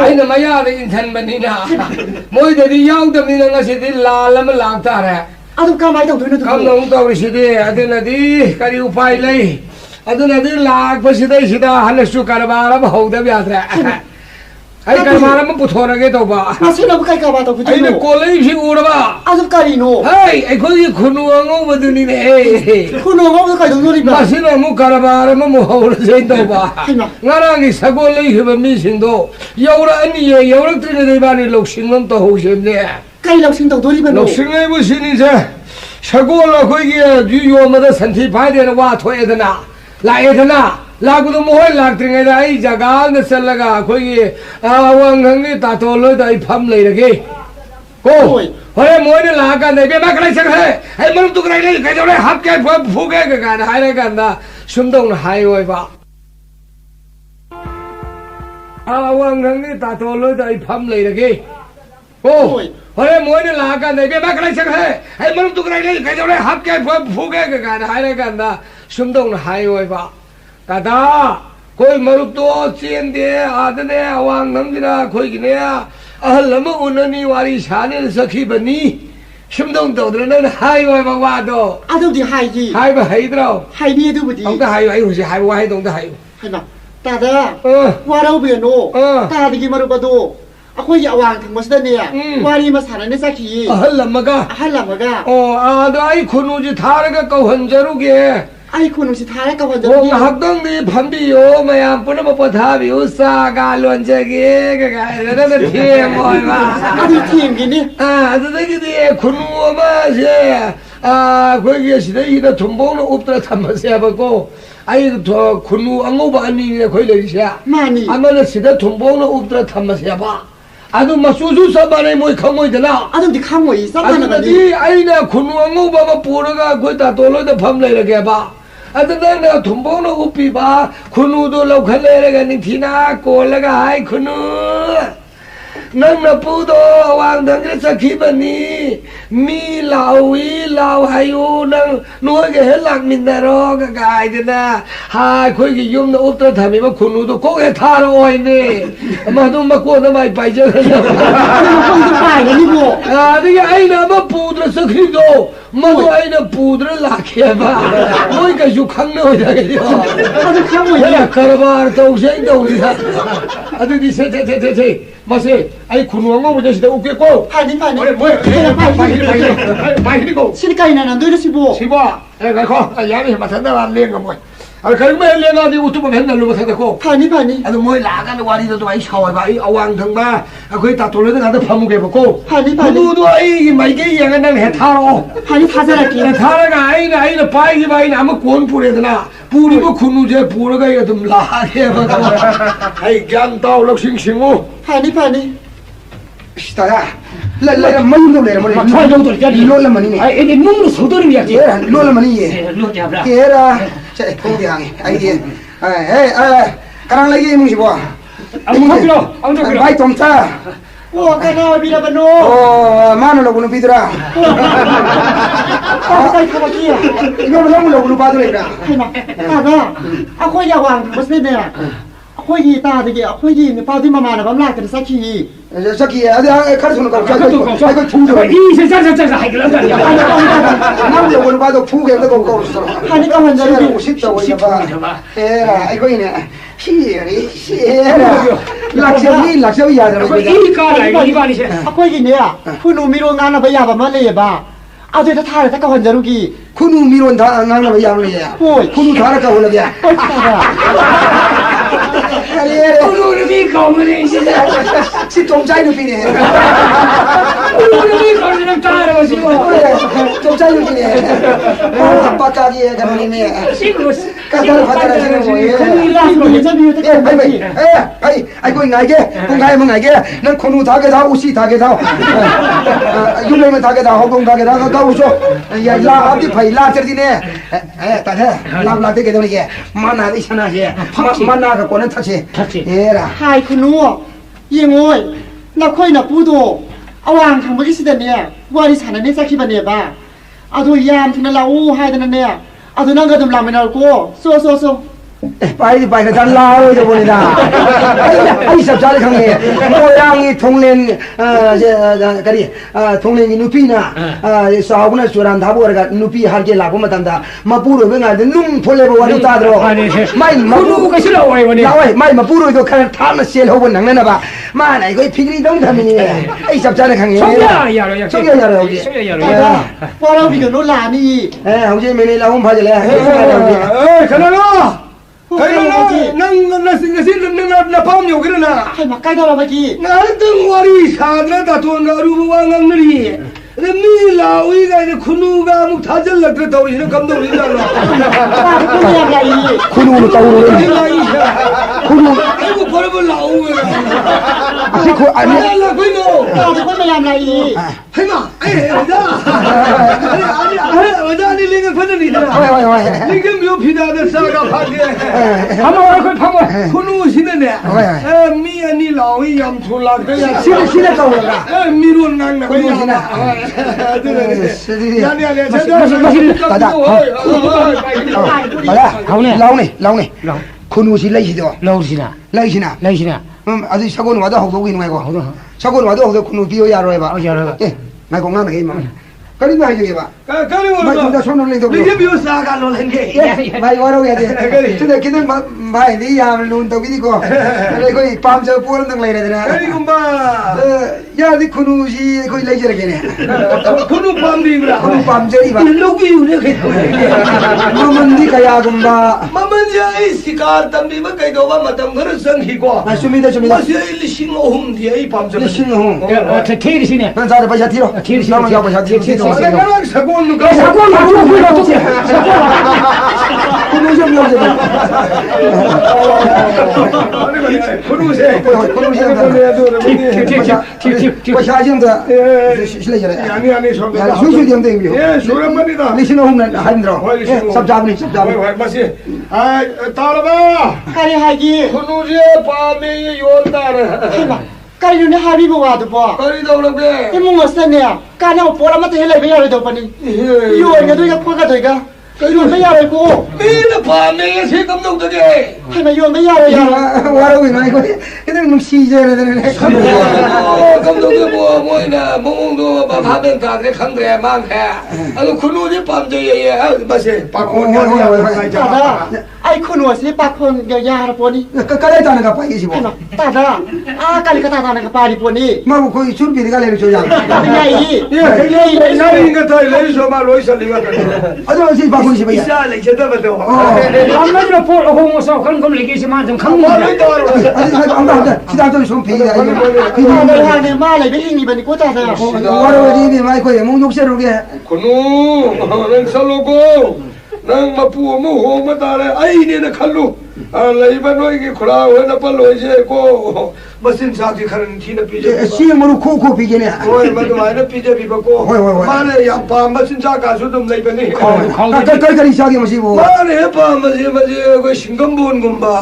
ai na maya de in than ban ni na mo de di yaw de ni na si di la lam la ta re เอาทุกการไม่ต้องด้วยนะทุกค kam น nong to si di adena di kari upai lai adena di la pa si dai si da hal su karbar am ho de bya re ai karbar am pu thora ge to ba มาซื้อเราไปกับบ้านตัวผู้ ai ชาย ne ko lai si ur ba เอาทุกการีโน่ hai ai khoi khunu ngo ba du ni ne คุณน้องเขาใครต้องดูดิบ้า Masino mo karabara mo hawla sendo ba. Hina. Ngarangi sagolay hiba misindo. Yawra ani ye yawra trina de bani loksing nam to ho semne. ใครเราชิงต้องดูดิบ้าโน่ Loksing ay mo sini sa. Sagola ko gi ju yo ma da santhi phai de wa thoe da na. La e da na. La gu do mo hoy la tringa da ai jaga na sel laga ko gi awang hang ni ta to lo da i pham lai ra ge. Ko. Hoye mo ni la ka ne be ma kai sa hai. Ai mo tu kai le kai do le hap ke phu ke ga na hai le ga na. Sum dong na hai oi ba. Awang hang ni ta to lo da i pham lai ra ge. Ko. Hoye mo ni la ka ne be ma kai sa hai. Ai mo tu kai le kai do le hap ke phu ke ga na hai le ga na. Sum dong na hai oi ba. Kada koi marup to chen de adne awang nam dina koi gi ne ahlam unani wari shane sakhi bani shimdong to de na hai wai ba wa do เอาทุกที่ให้จี hai ba hai dro ให้นี่ดูดี dong da hai ai hu si hai wa hai dong da hai ให้มาตาเด้อ eh ว่าเราเบียโน่ตาดีมารูปดูเอาคุยอย่าวางถึงมาสเตเนี่ยว่านี่มาสานในสักที ahlam ma ga ให้หลังมาก็ oh ada ai khunu ji thar ga kau han jaru ge ไอ้คุณสุดท้ายกับวันจะ oh hak dong ni pham bi yo mayam puna ma pa tha bi u sa ga lon je ge ga na na the moi ba เอาที่ทีมกินนี่ 아저기 군우마 제 거기에 시대이다 돈봉을 없더라 담마세야 보고 아이 더 군우 안고바 아니네 거기서 มานี่ 아마는 시대 돈봉을 없더라 담마세야 봐 아도 막 소주 사발에 뭐 강모이잖아 เอาทุกที่ข้ามหัวอีสักหน่อยกันดี 아니 아이나 군우 안고바가 보러가 거기다 돌로다 밤내려게 봐 아들 내가 돈봉을 없비 봐 군우도 lokhal래가 니 티나 꼴래가 아이 군우 nang na pu do wang dang ke sakhi bani mi lao hayu nang nuo ge helak min da ro ga gai de na ha khoi gi yum na up ta thami ma khunu do ko ge tha ro oi ne ma do ma ko na mai pai je na เอาคนจะไปกันนี่บ่ de ge ai na ma pu dra sakhi do ma do ai na pu dra la ke ba moi ga yu khang no da ge yo เอาทุกข้ามหัวอี ya karbar to se do ni da adu di se ma se ai khunu ngo mo je se u ke ko ผ่านนี่ผ่านนี่ Oye, mueve,ไปที่กู ชิ้นไก่นั่นด้วยนะสิบ่ สิบ่ไอ้ไก่ข้อไอ้ยานี่มาทันได้บ้านเลี้ยงกันหมด 아 그러면 내가 네 우투만 했는데 뭐 생각고 파니 파니 아도 뭐 나가는 와리도 많이 샤워 봐. 이 어왕등마 거기 다 돌려서 나도 파묵해 보고 파니 파니 누구도 아이 마이게 양은 해 타로 파니 타자라기 타라가 아이는 바이기 아무 권 뿌려드나 뿌리고 군우제 뿌려가 이거 좀 라게 봐. 아이 간다오 럭싱싱오 파니 파니 시다야 라라 마이도 레라 뭐 정도 있잖니. 로라 마니 아, 이게 몸으로 소도름이야. 얘라 로라 마니 얘 로 잡라. 얘라 자 거기 향해 아이디 가랑 라기 무시 봐 아무 필요. 아무 필요. 바이 tomta 오 가나 비라 바노 mana lo gunu pidra 가이 가마기야 이거 뭐 gunu padre 하이마 가가 아코야 왕 무슨이야 아코이 따되게 아코이 파디 마마나 밤라트 사키 Saki ada karsunu ka ka chujo 이 세상에서 하기로 하자. nam lo gunu pado phuge ko ko 하니 가만 Sera 자리 usita wo ba era ai ko ine era lakshmi ya da 이 까라 이반이세. 아코이 네야 푸누 미로 나나 바야 바말레 바 아들 다 타를 딱 환자루기 kunu miron da ngana ba ya lo ya kunu thara ka wala ya 오늘이 거문에 이제 si tom chai no pine 오늘이 거문에 따라가지고 tom chai no pine pakka ki ga ni me 시고 kadar phadara jine mo 큰일 났어 예전에 ai ko ngai ge kung ngai mo ngai ge nan kunu tha ge da usi tha ge da yum le me tha ge da ho kung tha ge da ka uso ya la ab di phai la char di ne ta the la de ge de ni ge mana di sana je mana ka ko na tha che era หายคุณนัวยิงโอ้ยนับค่อยนับปูโตเอาวางทางบริษัทเนี่ยว่าที่ฐานะนี้สักกี่บันเนี่ยบ้าเอาตัวยามที่นั่นเราอู้ให้แต่นั่นเนี่ยเอาตัวนั่งก็ตำลำไปนอนกูโซ่ pai pai ka dan la ro je bole da ai sab cha le khang ye mo yang ni thong len ka ri thong len ni nupi na sa bu na suran da bu ga nupi har ge la bu ma tam da ma pu ro be nga nung phole bo wa ni ta dro mai ma pu 그 싫어 왜 뭐니? la wai mai ma pu ro do khan tha ma sel ho bo nang na ba ma nai ko phigri dong tham ni ai sab cha le khang ye 성야 야로 야. 성야 야로. พอเราไปอยู่โน่นลานี่ ho je me le la hom pha je le 가나로 나 밤요 그러나 ให้มาใกล้เราเมื่อกี้ 나는 와리 사나다 돈가 루왕왕들이 미라위가 이제 군우가 뭐 다절락 그랬다 우리 이런 감독이잖아 ว่าคุณไม่ยังไง kunu no ta ro kunu 아이고 버려볼 나오고 asi ko ani 아니야 그이노 ว่าคุณไม่ยังไง 해마 아니 아니 링은 펀드니더라 wai 링은 묘피다는 싸가 파게 한번 와라 그 파고. 군우 시대네 미안이 라위 염출라 그야 sine ka wala 미룬 낭나 군우 시나 아니 laune kunu si lai do 라우시나. lai sina 라이시나. adu sagon wa da ho do kin ko sagon wa do ho kunu pi yo ya ro ba 야로. ngai ko ngang ngai ma kali ma ju ba 까리 mai tu da sono le do 이게 묘사가 놀랜게 mai wa ro ya de tu de kin mai ni ya lun to bi ko le ko pam jo pu nang lai de na 까리군바 ya di kunu si ko lai je ke ne 군우 밤비구나 kunu pam je ba 일로기 우리 ma man di ka ya gum ba 마만지 아이 시가 담비만 가이도바 마담 그런 성희고 na sumi da 마시 일리싱 오흠 뒤에 이 밤저 ni shin ho 테이르시네. nan sa da ba ja ti ro na ma ja ba ja ti 나랑 사고 누가 사고 어떻게? kunu je mo je ba 군우세 kunu je da ba sha jing da shi le je 아니 ya 소배가 su su jing de bi 예 소란만이다 ni shin ho na han ro sab ja ni sab ja 마시 아 따라봐 ใครหายกี้ 군우세 밤에 요다라 ให้มาใกล้อยู่ในฮาบิบว่าตัว 까리다 오라게 ที่มึงว่าเส้นเนี่ยการเอาโปรมาเทอะไรไม่ยากเลยตัวปนี้อยู่อย่างด้วยกับพวกกันด้วยกันอยู่ไม่ยากเลยกู 미는 밤에 세감독들이 ให้มาอยู่ไม่ยากเลย wa ro wi mai ko ni nung si je de ne 감독이 뭐이나 몽몽도 밥하면 가게 강대 많게 아주 군우지 밤저에 마시 바꿔 แต่ว่าไอ้ ai khôn nuột xí bạc khôn giờ già rồi poni cái đấy ta nó gặp phải gì bộ ta đó cái ta nó gặp phải đi poni mà coi chút bị cái này cho rằng cái này cái này cái thời lấy số mà lối xử lý vậy ở đâu xin bác gì bây giờ sao lại chết đó vậy làm mấy cái phốt ông mà sao không lấy cái gì mà không mà lấy đó ông đâu xin tao tôi xuống phí này hàng này mà lại biết hình gì bên cô ta rồi qua đâu đi thì mai coi muốn nhúc xe rồi kìa con nó nên sao logo nang mapu mo ho mata le ai ne na khallu lai ba noi ki khura ho na pa loi je ko masin sa ki kharan thi na pi je si maru khô pi cái này oi ma ma na pi je bi ba ko ma le ya pa masin sa ka su dum lai ba ni cái sao cái mà si bộ ma le pa ma je ko singam bon gum ba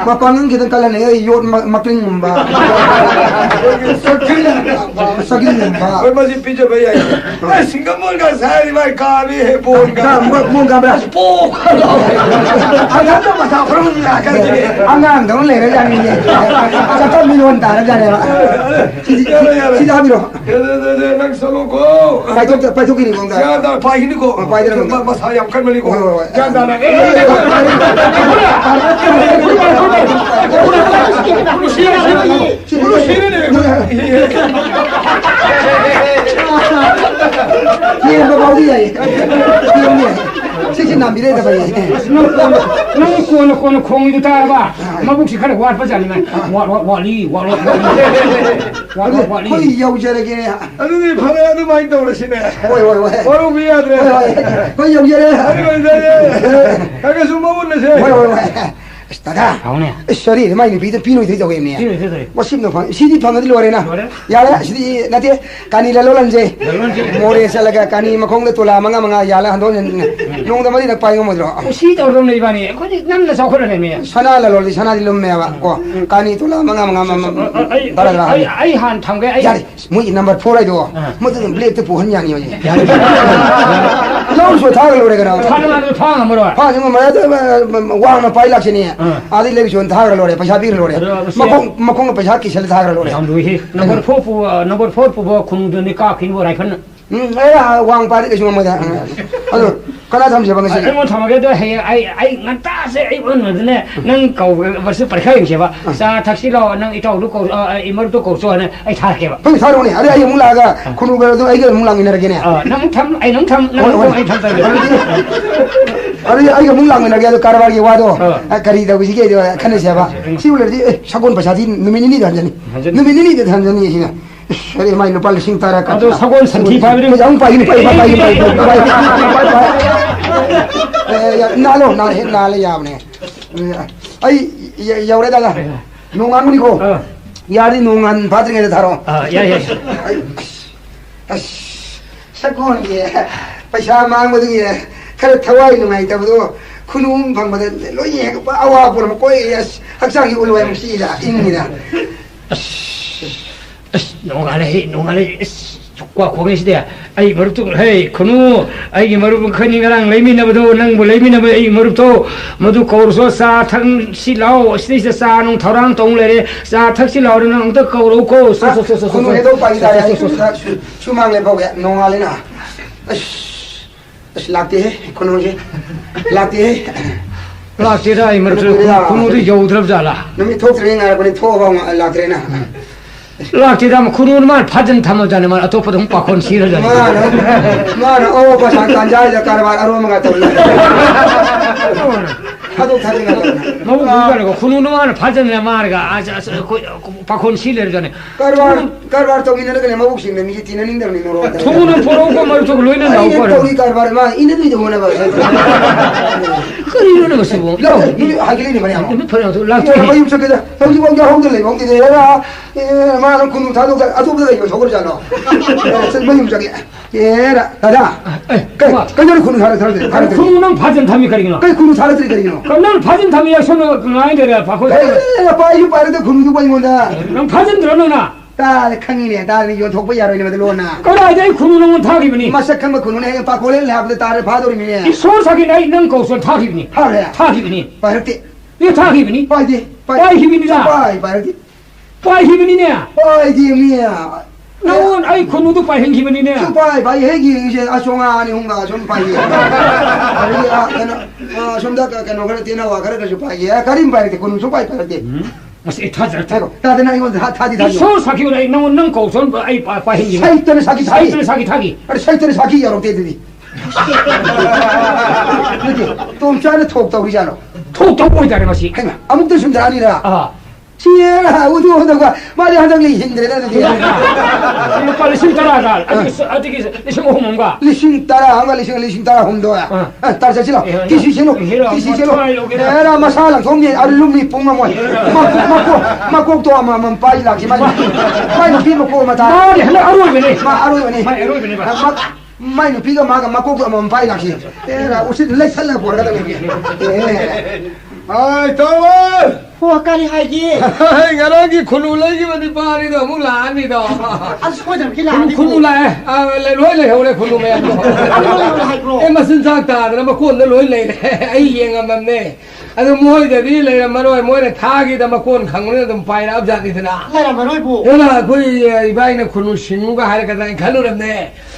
mà con những cái cái này yod mặc linh gum ba sakil gum ba oi ma si pi je ba ya singam bon ka sa ri ba ka ni he bon ka mua cà bra po anh ăn đâu mà sao không là cái gì anh ăn đâu lấy ra như vậy sao có million ta ra đây mà chỉ ra bilo nang solo ko phải thôi cái này con ya da pai ni ko pai đó ma sa yam kan mali ko ya da na ये बाबू जी है सिक्किम नाम भी रहता भाई नहीं कौन खोंग इधर तार बा मबुक सिखा रहा वाट पचानी में वाली कोई यूजर है क्या अरे नहीं भरे अरे माइंड तो उड़े सिने ओए और भी याद रहे कोई यूजर है क्या सुमा बोलने से ओए दादा शरीर में नहीं पीनो थी जगह में मशीन न फां सीधी फां दे लोरे ना याला सीधी नते कानी ललोलन जे मोरे से लगा कानी मखोंग दे तोला मंगा याला हंदो नोंग द मरी न पाइगो मद्रो सी तो नहीं बानी कोई नम न साखो रहे में सना ललोली सना दिलुम में बा को कानी तोला मंगा बड़ा आई हान थंगे आई यार मुई नंबर 4 आई दो मत ब्लेक ते पोहन यानी हो जे लो सो था लोरे करा फांग हमरो फांग म वांग न पाइ लाछनी आदि लेबि जोन थागर लोरे पैसा बिर लोरे मखोंग पैसा किसल थागर लोरे हम दुई नंबर 4 पु खुंग ने का खिन वो राइफल ए वांग पारि के सुम मदा अदो कला थम जे बंगसी ai mon thamage do he ai nganta se ai on ne nang kau versu parkha yeng ba sa taxi lo nang itau lu ko imar to ko so ne ai tha ke ba pai tharo ni are ai mula ga khunu ga do ai ga mulang ina rage ne nang tham ai tham ta अरे आई के मुंगलांग में गया तो कारबार के वादो करी तो किसी के खने से बा सिउलर दी सगुन पैसा दी नमिनी दी धनजनी हिना अरे माइ नेपाल सिंह तारा का तो सगुन संठी पाइरे जाऊं पाइ नालो नाले याबने आई यौरे दादा नोंगान मुनि को यारी नोंगान फाद्रिंगे थारो या सगुन ये पैसा मांग बदुगी खरे थवाई नुंगाई तबदो खुनुम फंगबद लोई अवा पुर कोई हक्सांगी उलवाय मुसीदा इंगिदा नोंगाले qua khoge side ai marup tu hey khunu ai gi marup khani ngarang leimi na bado nang bo leimi na ba ai marup to madu kaur so sa thang si lao si sa nong thorang tong le sa thak si lao nang ta kaur ko so khunu he do pai da ya su mang le boge nongale na लाते हैं खुनु जी लाते हैं लाते राय मरते खुनु री जो उधर जाला नमी थोक रे ना बने थो बांग लाते रे ना लाते दाम खुनु मान फाजन थम जाने मान अतो पदम पाखोन सिर जाने मान ओ बसा कान जाय जा कारबार अरो मंगा तो हादो थाले ना मौ बुगा को खुनु मान फाजन ने मारगा आज पाखोन सिर जाने कारबार तो मिने ने मौ सिंग ने मी तीन निंग दर नि नो खुनु पोरो को मर तो लोइन ना को तो कारबार मा इने दुई होना बा करियो न बसबो लो हागिले नि बने हम फरे तो लाते भाई उसे के तो जी बोल होंगे ले होंगे दे रा मा न खुनु थादो अतो बदे को छोकर जानो से भाई उसे के ये दादा कजर खुनु थारे खुनु न फाजन थमी करिनो कई खुनु थारे तरी करिनो कमन फाजन थमी या सोनो नाइ दे पाखो ए पाइ पारे तो खुनु पाइ मोदा न फाजन द्रनो ना ता खंगिने ता नि यो थोप यारो नि बदलो ना करा दे खुनु न थागी बनी मसक खम खुनु ने पाकोले लाब तारे फादोरी नि ई सोर सकी नाइ नंग को सो थागी बनी थागी बनी पारते ये थागी बनी पाइ दे पाइ ही बनी जा पाइ पाइ ही बनी ने पाइ दे मिया 나온 아이 군우도 빨리 행기면이네. 좀 바이 해기 이제 아송아 아니 홍가 좀 바이. 아 좀다 그너 그래 되나와 그래 좀 바이. 가림 바이 때 군우 좀 바이 때. masih tajar 아이고 다들 이거 타디 타디. so sakit udah nang kauson ai pa hengi. 사이트는 사기 사기. 사이트는 사기 타기. 아니 사이트는 사기 여러 때들이. 그렇지. 또 짜는 톡 떠오르잖아. 톡 보이다네 masih. 행아 아무것도 준비 아니라. 아. 지혜라 우두우두가 말이 하정이 힘들다는데. 이거 빨리 심 따라가. 어떻게 리싱 홍문가. 리싱 따라 한가 리싱 따라 홍도야. 따라 자지라. 기시시노. 에라 마살랑 동네 알루미 뽕마모. 마곡도 아마 빠이라기 마이 비 먹고 마다. 말이 하나 아로이네. 마 아로이네. 아로이네 봐. 마이 비가 마가 마곡도 아마 빠이라기. 에라 우시 레살라 보라다 게. 아이 더워. พวกกันให้ยี่ ngarangi khululai mani pari do mula ni do อันช่วยจังกีฬา khululai le loi le hole khulu me อันนี้ให้โปร e ma sin sa ta da ma kon loi le ai yenga mamne adu moi de ri le ma roi moi ne tha gi da ma kon khang ne dum pai ra ab ja di thana ไล่เรามาด้วยผู้ ela koi bai ne khulu sinu ga har ka dai khalu ram ne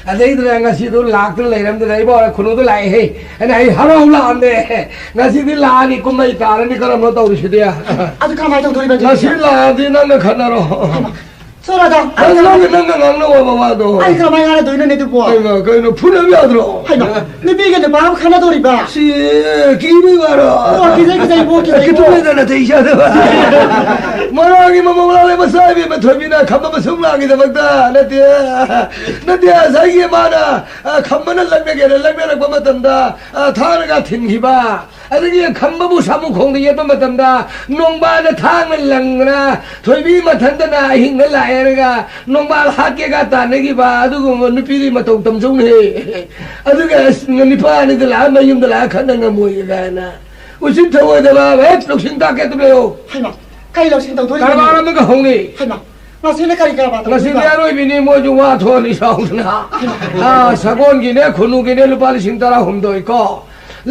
adai da nga si do lak tu le ram da dai bo khulu do lai he ana ai haro la ande nga si di la ni ko mai ta ni karam no tau ri shi dia อันนี้ข้ามาต้องดูดิ nga si la di na na khana ro โซราดัง ai la ni na ngang no wa wa do ไอ้ข้ามาอะไรดูนี่ตัว ai ma kai no phuna bya do ให้มานี่พี่กันบ้าข้าน่าดูดิบ้า si ki bi ga ro โอ้กินได้โบกินได้ ki โบ tu me da na te sha da ma ra gi ma la le ma sa bi ma thoi bi na kham ma sum la gi da ba da na te sa gi ma na kham ma na lag me ge lag me lag ba ma tam da tha na ga thin gi ba adagi kham ba bu sa mu khong de ye ba ma tam da nong ba na thang na lang na thoi bi ma than da na hing na la ya ga nong ba ha ke ga ta ne gi ba adu go nu pi ri ma tong tam jong he adu ga ni pa ni da la ma yum da la khan na mo yi ga na u sin tho wa da ba ve luk sin ta ke tu le yo ให้มาใกล้เราชิงต้องดูดิ ka ba na ga hong ni ให้มาเราซื้อในการีกาบ้า nga sin ya ro bi ni mo ju wa tho ni saung na sa gon gi ne khunu gi ne lu pa li sin ta ra hum do ko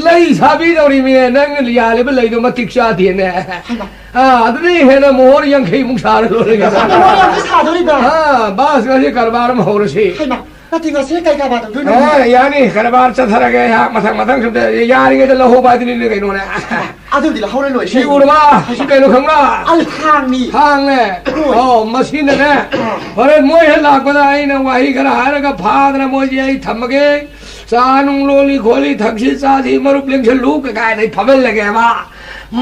lai sa bi do ri mi ne nang li ya le ba lai do ma tik sha ti ne adu ni he na mo ri yang khei mu sa lo le ga โอ้ยังไม่ขาดดูดิบ้า ba sa si kar ba ma ho ro si ให้มานาทีก็ซื้อการีกาบ้าต้องดูดิ yani kar ba cha thara ga ya mathang sum de ya ri ga la ho ba di ni ga no ne อาดูดิเราเขาเลยรวย si u ma si ga no khang la อันทางนี้ hang ne oh machine ne hore mo he la ko da ai na wa hi kar ha ga pha da mo ji ai tham ge sa nung lo li kholi thak si sa di ma rup leng chal lu ka ga dai phavel la ge ba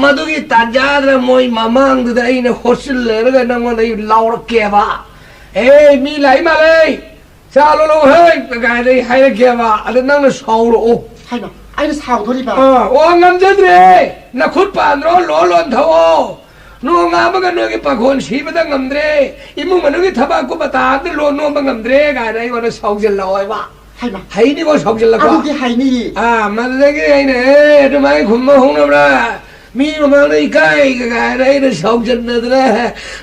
madu gi ta ja da mo mamang da ai ne hosil le ga na mo dai law ra ke ba ei mi lai ma le sa lo hey ka ga dai hai ra ke ba ada nang na sau ro ให้มาไอ้นี่สาวดูดิบ้า โอ้งามจังเลยนักขุดป่านร้อนร้อนเท่านัวงามกันนัวกิปะคนชีพตั้งงามเลยอีมึงมันนักกิทับกุปตาตั้งร้อนนัวมันงามเลยกันไอ้วันนั้นสองเจริญลอยวะ ให้มา ให้นี่ก็สองเจริญละ อา ก็ ดูดิให้นี่ มันจะกี่ไอ้เนี่ยทำไมคุณมาหงน้ำละมีมันในใกล้กันไอ้เนี่ยสองเจริญเลย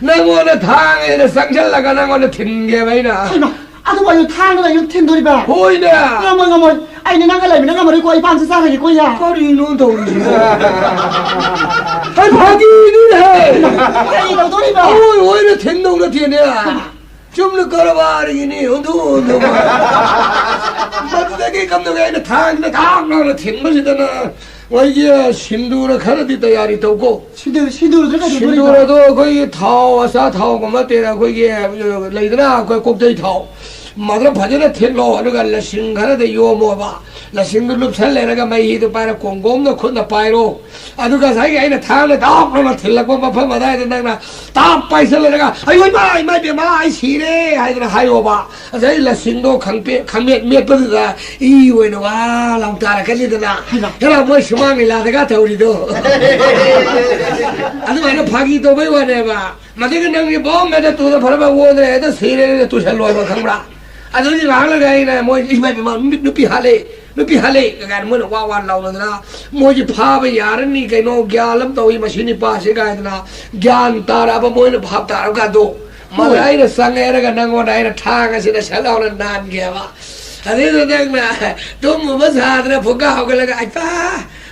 นั่งวันนั้นทางไอ้เนี่ยสังเจริญละกันนั่งวันนั้นทิ้งแกไปนะ ให้มาอาดูว่าอยู่ทางอะไรอยู่เทนดูดิบ้า โอ้ยเนี่ย งามไอ้นี่นั่งอะไรไม่นั่งมาด้วยกูไอ้บ้านซ่าๆให้กูยา ก็ดีนู้นตรงนี้ให้พาดีนี่เลย ไอ้เราดูดิบ้า โอ้ยโอ้ยเนี่ยทิ้งตรงนั้นทีเนี่ยจุ่มลูกกระบารีนี่หุ่นทุ่นทุ่นมันจะกี่คำตัวไงเนี่ยทางเนี่ยทางนั่นเนี่ยทิ้งไม่ใช่นะว่าเยี่ยชิมดูนะขนาดที่ตายาริตัวกู 신도 들어가 ชิม 줘 ดูแล้วตัวก็ยี่เท้าซาเท้าก็มาเตะนะก็ยี่เลยนะก็กุ๊กใจเท้ามาตรพัฒนาทิ้งล้อแล้วกันละสิงขนาดที่โยมว่าละสิงดูลุบเสร็จแล้วก็ไม่ฮีตัวไปนะกงกงนะคนน่ะไปโรอะดูก็ใส่ไอ้เนี่ยทางเนี่ยตามเราทิ้งแล้วก็มาเพิ่มมาได้แต่นั่งนะตามไปเสร็จแล้วก็ไอ้ไม่เดี๋ยวมาไอ้สีเลยไอ้เนี่ยให้โอบ้าใส่ละสิงดูขังเปียขังเมียดไปเลยนะอีเว้ยนะว่าลำตาละกันนี่นะแล้วเราไม่สมังเลยละแต่ก็เท่านี้ดูอันนี้มันพากีตัวไม่ว่าเนี่ยบ้ามาที่กันนั่งยี่บ้องแม่จะตัวจะพาไปวัวเนี่ยจะสีเลยตัวฉันลอยมาข้างบนอันนี้หลังเลยนะมวยอีไม่เป็นมันนุปีฮาเล่กันมันว่าเราเลยนะมวยพาไปยาร์นี่กันโนแกลมตัวอีมาชินีป้าเสกกันนะแกนตาราบมวยเนี่ยภาพตารากันดูมาไอ้เนี่ยสังเกตกันนั่งวันไอ้เนี่ยท่ากันสิเนี่ยเช้าเราเนี่ยนานแกวะอันนี้ตัวเด็กนะตัวมือภาษาเนี่ยพวกเขากันเลยไอ้ป้า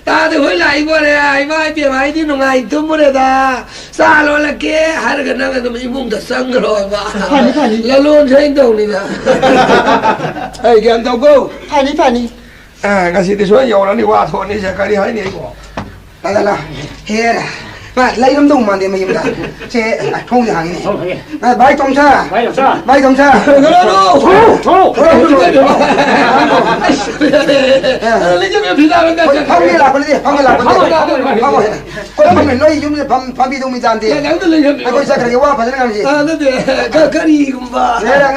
ตาตัวหัวไหล่บ่เลยไอ้บ้าเปียไม้ที่นุ่งไอ้ตุ้มบ่เลยตา 싸로 할게 하르가 나가도 이몸도 쌍그러워 봐. 파니. 라론 생동이다. 이게 안 되고. 파니. 아, 같이 대소한 여러분이 와 돈이 색깔이 하니 이거. 나가라 해라 마 라이름동 만데 뭐입니다 제 통장이네 아 마이 동차 마이 동차 그러노. 리좀에 비다는데. 방이라 그러지 방이라 그러지 너희 좀 밤비동이 잔데 아고 시작하게 와 받는 거지 아 근데 가까리 kumba. 내가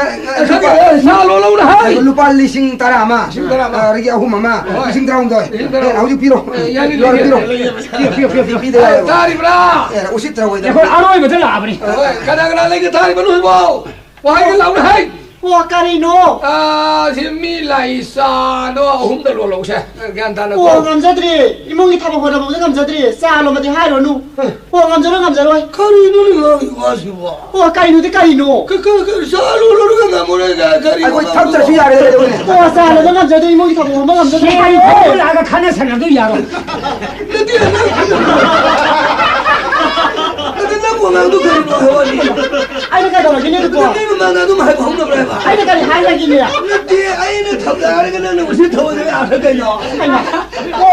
살로로나 하이. 루파 리싱 따라마 여기 아후마마 리싱 따라온다 아우지 비로 비로 다리브라. 오십더라고 야, 그걸 안 오면 될 아버니. 가다가다 내가 다리만 울고. 와이 나오나 하이. 와 까리노. 아, 지미 라이사 너 홈들로 올라오셔. 간단한 와 거. 남자들이 이몽이 타고 보다 보면 남자들이 싸로마디 하이로누. 와 남자로. 가리 누리가 이거 하시고. 와 까리노. 그 살로로가 나무래가 가리. 아이고 탑자 주야 그래 와 싸로 남자들 이몽이 타고 보면 남자들 시간이 덕을 아가 가는 사람도 야로. 나 보면도 가리 노하니. 아이가 더 기네도 봐. 내가 만나도 말고 없나 그래 봐. 아이가 하이라기냐. 네 아이는 탑다리가 나는 무슨 더워서 아프겠냐. 와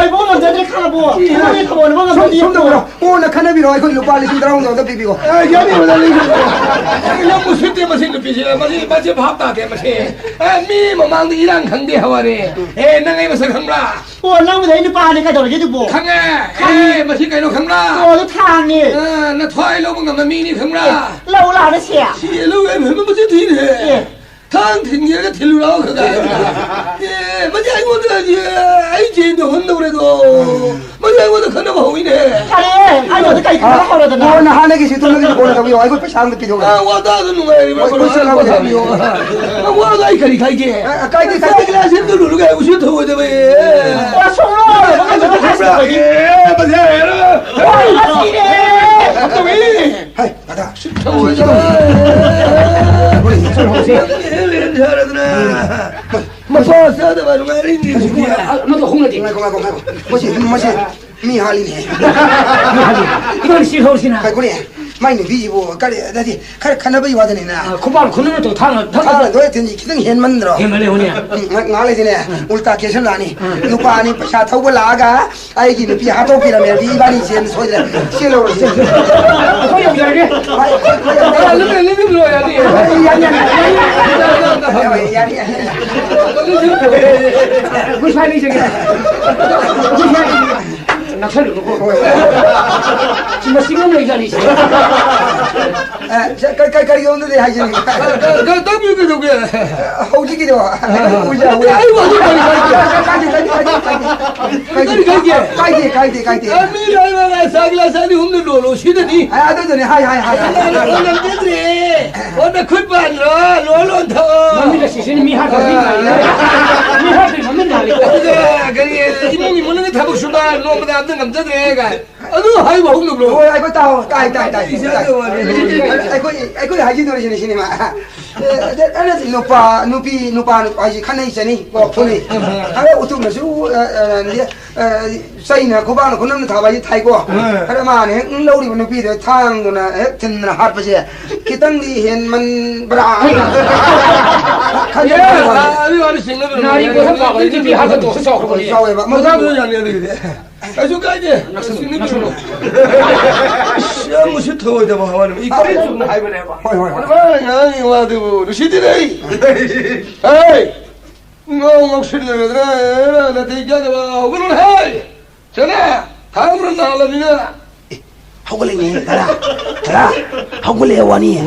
이거 남자들이 가보. 이몽이 타고 보는 남자들이. 손도 보라 오나 카나비로 아이고 루파 리싱 따라온다 비비고 아, 야니 뭐달리. 야 무슨 때 무슨 눈빛이야. 마치 밥다 게 마치. 아, 미뭐 망도 이랑 강대 하와니. 에, 나가 무슨 강라. 와 남자 이는 빠니까 더 기도 보. 강에. 에, 마치 가이노 강라. 와 탕이. 아, 나 토이 로봉 나 미니 강라. 라우라는 시야. 시엘로 왜 무슨 뒤네. 탕 튕겨가 틸루라고 그가. 예, 마치 아이고도 아이 제인도 혼나 그래도. 마치 아이고도 큰나 보이네. 잘해. 아니 어디까지 가라 하려더나. 오나 하나게 시도는 보내고 아이고 배상도 비도 아, 와다도 누가 이리 어이, 벌써 나오네. 아, 와가 이카리 가이게. 까이게 사이클 셈도 누르가 하고 싶어 보자 왜. 와 송로. 남자들 했어. 예, 맞아. 와 이거 시네. 갑자기. 하이 나다 우리 이철 호세. 잘하더라. 뭐 싸다 봐도 말인지. 너도 홍나지. 아이고 뭐지 미할이네 이건 시호시나. 아이고네 많이 비지고 까리 다시 카나바이 와드네나 고발 그놈의 또 당을 아 너의 든지 기능 현 만들어 해말래 오냐. 나래지네 울타 계산라니 누파니 파샤 타고 라가 아이기 누피 하도 피라면 비바니 젠 소리라 실로로 실 소리 없잖아. 아, 르르 불러야 돼. 야니 그 사람이 저기. 나 소리 놓고. 지금 시간을 얘기하니. 까리 오는데 하지 그 더블 그게. 호지기도 우자 아이고 까이디 아미라가 사글라사니 없는 로로 시더니. 아 아들들이 하이 남자들이 오늘 굿반 롤론터. 남미가 시신이 미하다. 미하다 못 날리고. 그게 이몽이 먹는 게 타고 싶다. 너보다 안 남자들애가. 아주 아이고 없는 로. 아이고 따이 아이고 하지 노래시네 시네마 아니 누파 아지 칸에 있으니 뭐 보니 아래 오토면서 사이나 고바는 그놈은 다 봐지 타이고 그러면은 응러리 누피도 탕도나 했던 하버지 기땅디 현만 브라 예, 아니 아니 생각을 나리 그 한바가 이제 하고 또 서서 그러니. 뭐다도 양념이 아주 가지. 승리로. 시험 무슨 더워져 봐 하면 이 거리 좀 하이번 해봐. 아니 와도 루시디네. 에이. 너 소리들아 나 대기하자 봐. 오늘은 해. 전에 다음으로 나올라니나. 하고래니 가라 하고래 와니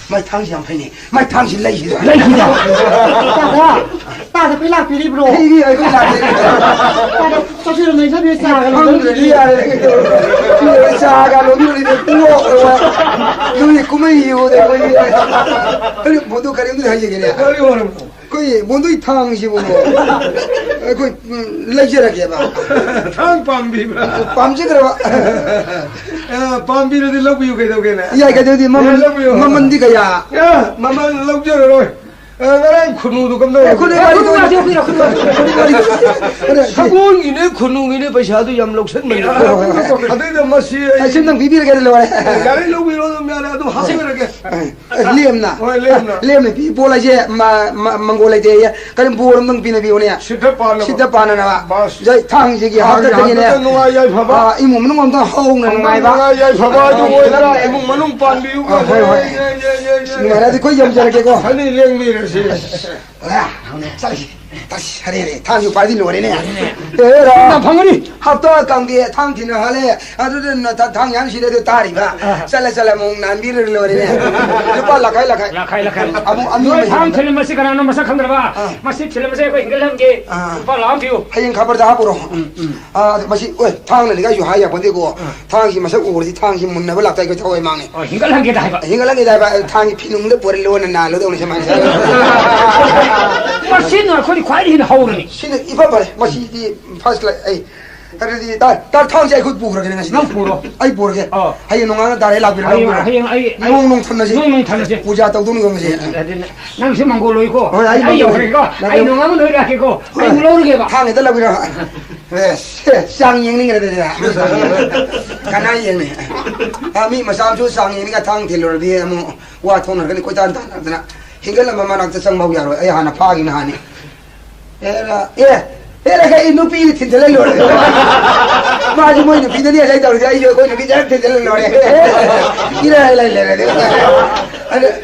마이 당신 앞에니 마이 당신 레이시다 따다 pilak pilih bro. 이게 아이고 나한테 따다 사실은 내 사비에 사가 로디오리 누이 꿈이요 그리 모두 가리는 하지게네 거리 오는 거의 모두 탕시고 그 레이저라게 봐 탕밤비라. 밤새 그래 밤비를 러브 유 그래도 그네. 야 이거 어디 mamman diga ya 야, 마만 러브저로. 그래 군우도 금도 군우 사고이네 군우이네 배샤도 얌록선 말이야 아들들 마시 신당 비비를 개를 와래 야래 로비로 미안해도 하세요게 렘나 렘나 비 볼라제 망골라제 그럼 보름능 비네 비오네 시다 파나나 저 탕지기 하다더니네 농아야 봐봐 이 몸은 엄청 허웅나 농아야 농아야 봐봐 저거라 이몸 만웅 반비우가 말아도 거의 염자라게고 아니 랭미르시 야 다시 하래네 탕이 빠진 노래네 에라 방언이 합도 강디에 탕기는 하래 아주는 탕 양실에도 다리가 살살살 몽 남비를 노래네 이거 라카이 아무 다음 틀림마시 가나 마사 칸들바 마시 틀림마시 거 인글함게 빨라암피우 하인 가버다 하보로 마시 탕은 네가 유하야 본데고 탕이 마사 오르지 탕이 문나버 락다 이거 저거 망네 인글함게 다 해봐 인글함게 다 탕이 피는데 버릴로는 나로도 오는 세만 마시는 거리 과일이 하오르니 신의 이봐봐래 마시 이 파스라 에이 그래디 다 탕지 그 부그러 그냥 하시 난 부러 아이 부르게 하인 농아는 다래 라비라 농농 탐나지 농농 탐나지 부자 떡도는 거 뭐지 낭시 망골로 있고 아이 여기가 아이 농아는 어디 하겠고 아이 물어오르게 봐 탕에 달라비라 쌍잉ning 그래 되나 가나이 얘네 아미 마삼주 쌍잉이가 탕 딜러디 뭐와 통을 그니 꼬단 단다나 hingal mama nak sang mau yaro ay hana pagi na hani era ka inu pi tindele lore ma ji moi pi dani ay daw ay yo ko ni jar tindele lore ira la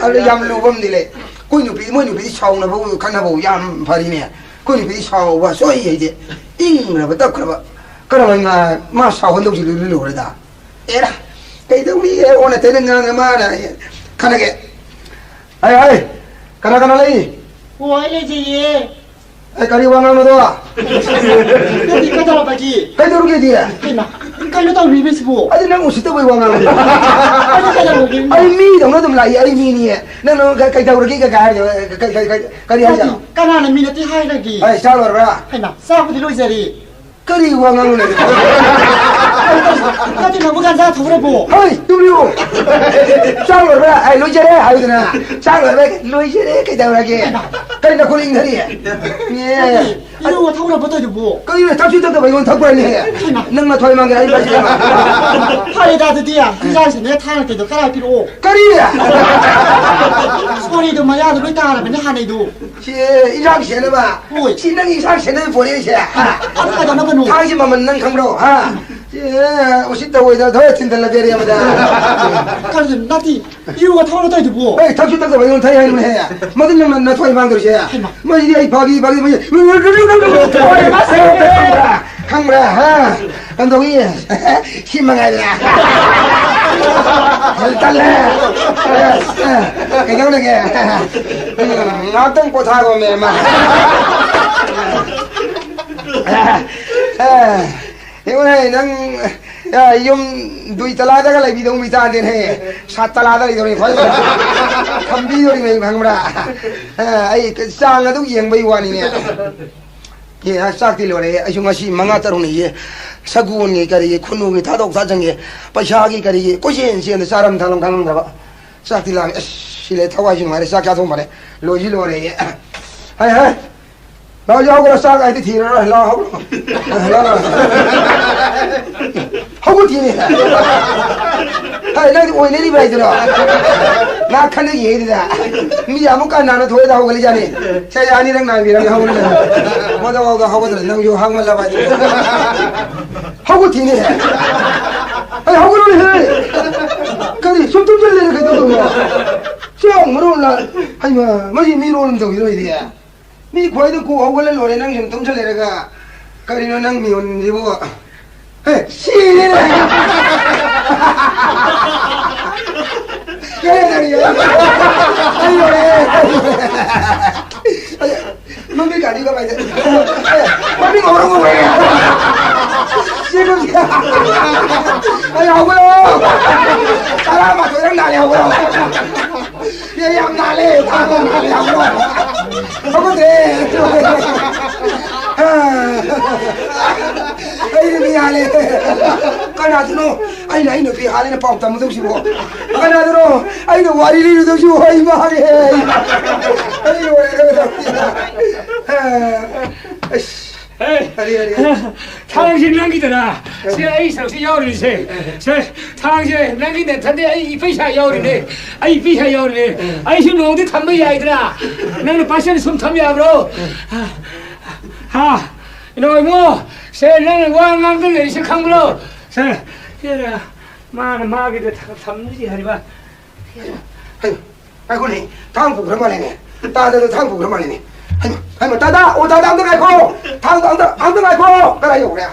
ale yam lu bom dile ko ni pi moi ni pi chau na bo kan na bo yam phari ne ko ni pi chau wa so ye je ing ra ba tak ra ba ka ra ma chau hon do ji lu lore da era kai do mi e ona te nga ma na kana ke ai Kana lagi? Wah, ini je. Kari wangan lo doa. Nanti kata apa lagi? Kau tu rugi dia. Kena. Kau tahu bibis bu. Ada nang usit tu wangan lo. Ada kata lagi. Ay mi dong lo tu melai ay mi ni. Nang kau tahu rugi kau kari aja. Karena mi nanti hai lagi. Ay sabar berapa? Kena. Siapa dulu jadi? Kari wangan lo ni. Nanti nak bukan saya tahu bu. Hai, tu dulu. Sabar berapa? Ay lo jadi hai tu na. Sabar berapa? Lo jadi kau tahu lagi. Kau nak kuling hari. Ni. Ini我tahu apa tu bu. Kau ini tahu cerita tu bagaimana tahu ni? Nang nak thoi manggil ay baju. Hai dah tu dia. Kita sini thang kita kalau piru. Kari ya. Sorry tu maya tu kita ada benda hanai tu. Si isak siapa ba? Si nang isak siapa boleh siapa? Apa kata nak nu? Thang si mama nang kambro, ha? Si, usit tahu itu dah cinta lagi dia macam. Kalau nanti, ini我tahu apa tu bu. Eh, tahu cerita tu bagaimana thai hai ni? Macam nang nak thoi manggil siapa? Macam dia pagi macam. Kambra, ha? Kandung ini, si mangai lah. Talah. Kau nak ke? Ngatang kota kau memang. Ini nang yum dui talada kalau bidung bita ada ni, satu talada itu ni. Kambi itu ni kambra. Ay sangat tu yang bayi wani ni. Ye sakti lore ayu ngasi manga tarung ni ye sagun ni kari khunu ni thadok thajang ye paisa gi kari ye kosin sin saram thalong kang da sakti la sile thawai jing mare sakya thong mare loji lore ye hai lao jau ko sak ai ti thi la la hagu ti ni hai na oi ne ri bai da na khan ni ye da mi amu ka na na thoi da ho gali jani cha ya ni rang na bi rang ha gali mo da ga ha da nang yo hang ma la ba hagu ti ni ai hagu ni he kari sum tum jel le ka to mo chong mo la ai ma ji mi ro lam to ri dia mi khoi da ko hagu le lo le nang sum tum jel le ka kari no nang mi on ji bo hey si ni le Mami kali kau baca. Mami orang ngomong. Siapa dia? Ayo aku lo. Salah macam orang nale aku lo. Dia yang nale, tangan nale aku lo. Aku deh. Ayo ni 야래 까나도노 아니 나이 높이 하래는 뻥 담도 시고 까나도노 아이도 와리리도 시고 이 말이 아니 에이, 당신 남기더라. 제 상시 야오리세. 제 당신 남기네. 근데 이 비샤 야오리네. 이 비샤 야오리네. 이 농디 탐이 아이더라. 나는 파션 숨 탐이 아브로. 하, 이놈 뭐, 제 나는 왕왕들 내리시 강불로. 제, 얘라, 마는 마기도 탐지 하리바. 아이고니 당부 그런 말이네. 따다도 당부 그런 말이네. 아이고 따다 오다다 안 들어가고 당도 안 들어가고 그래요 그래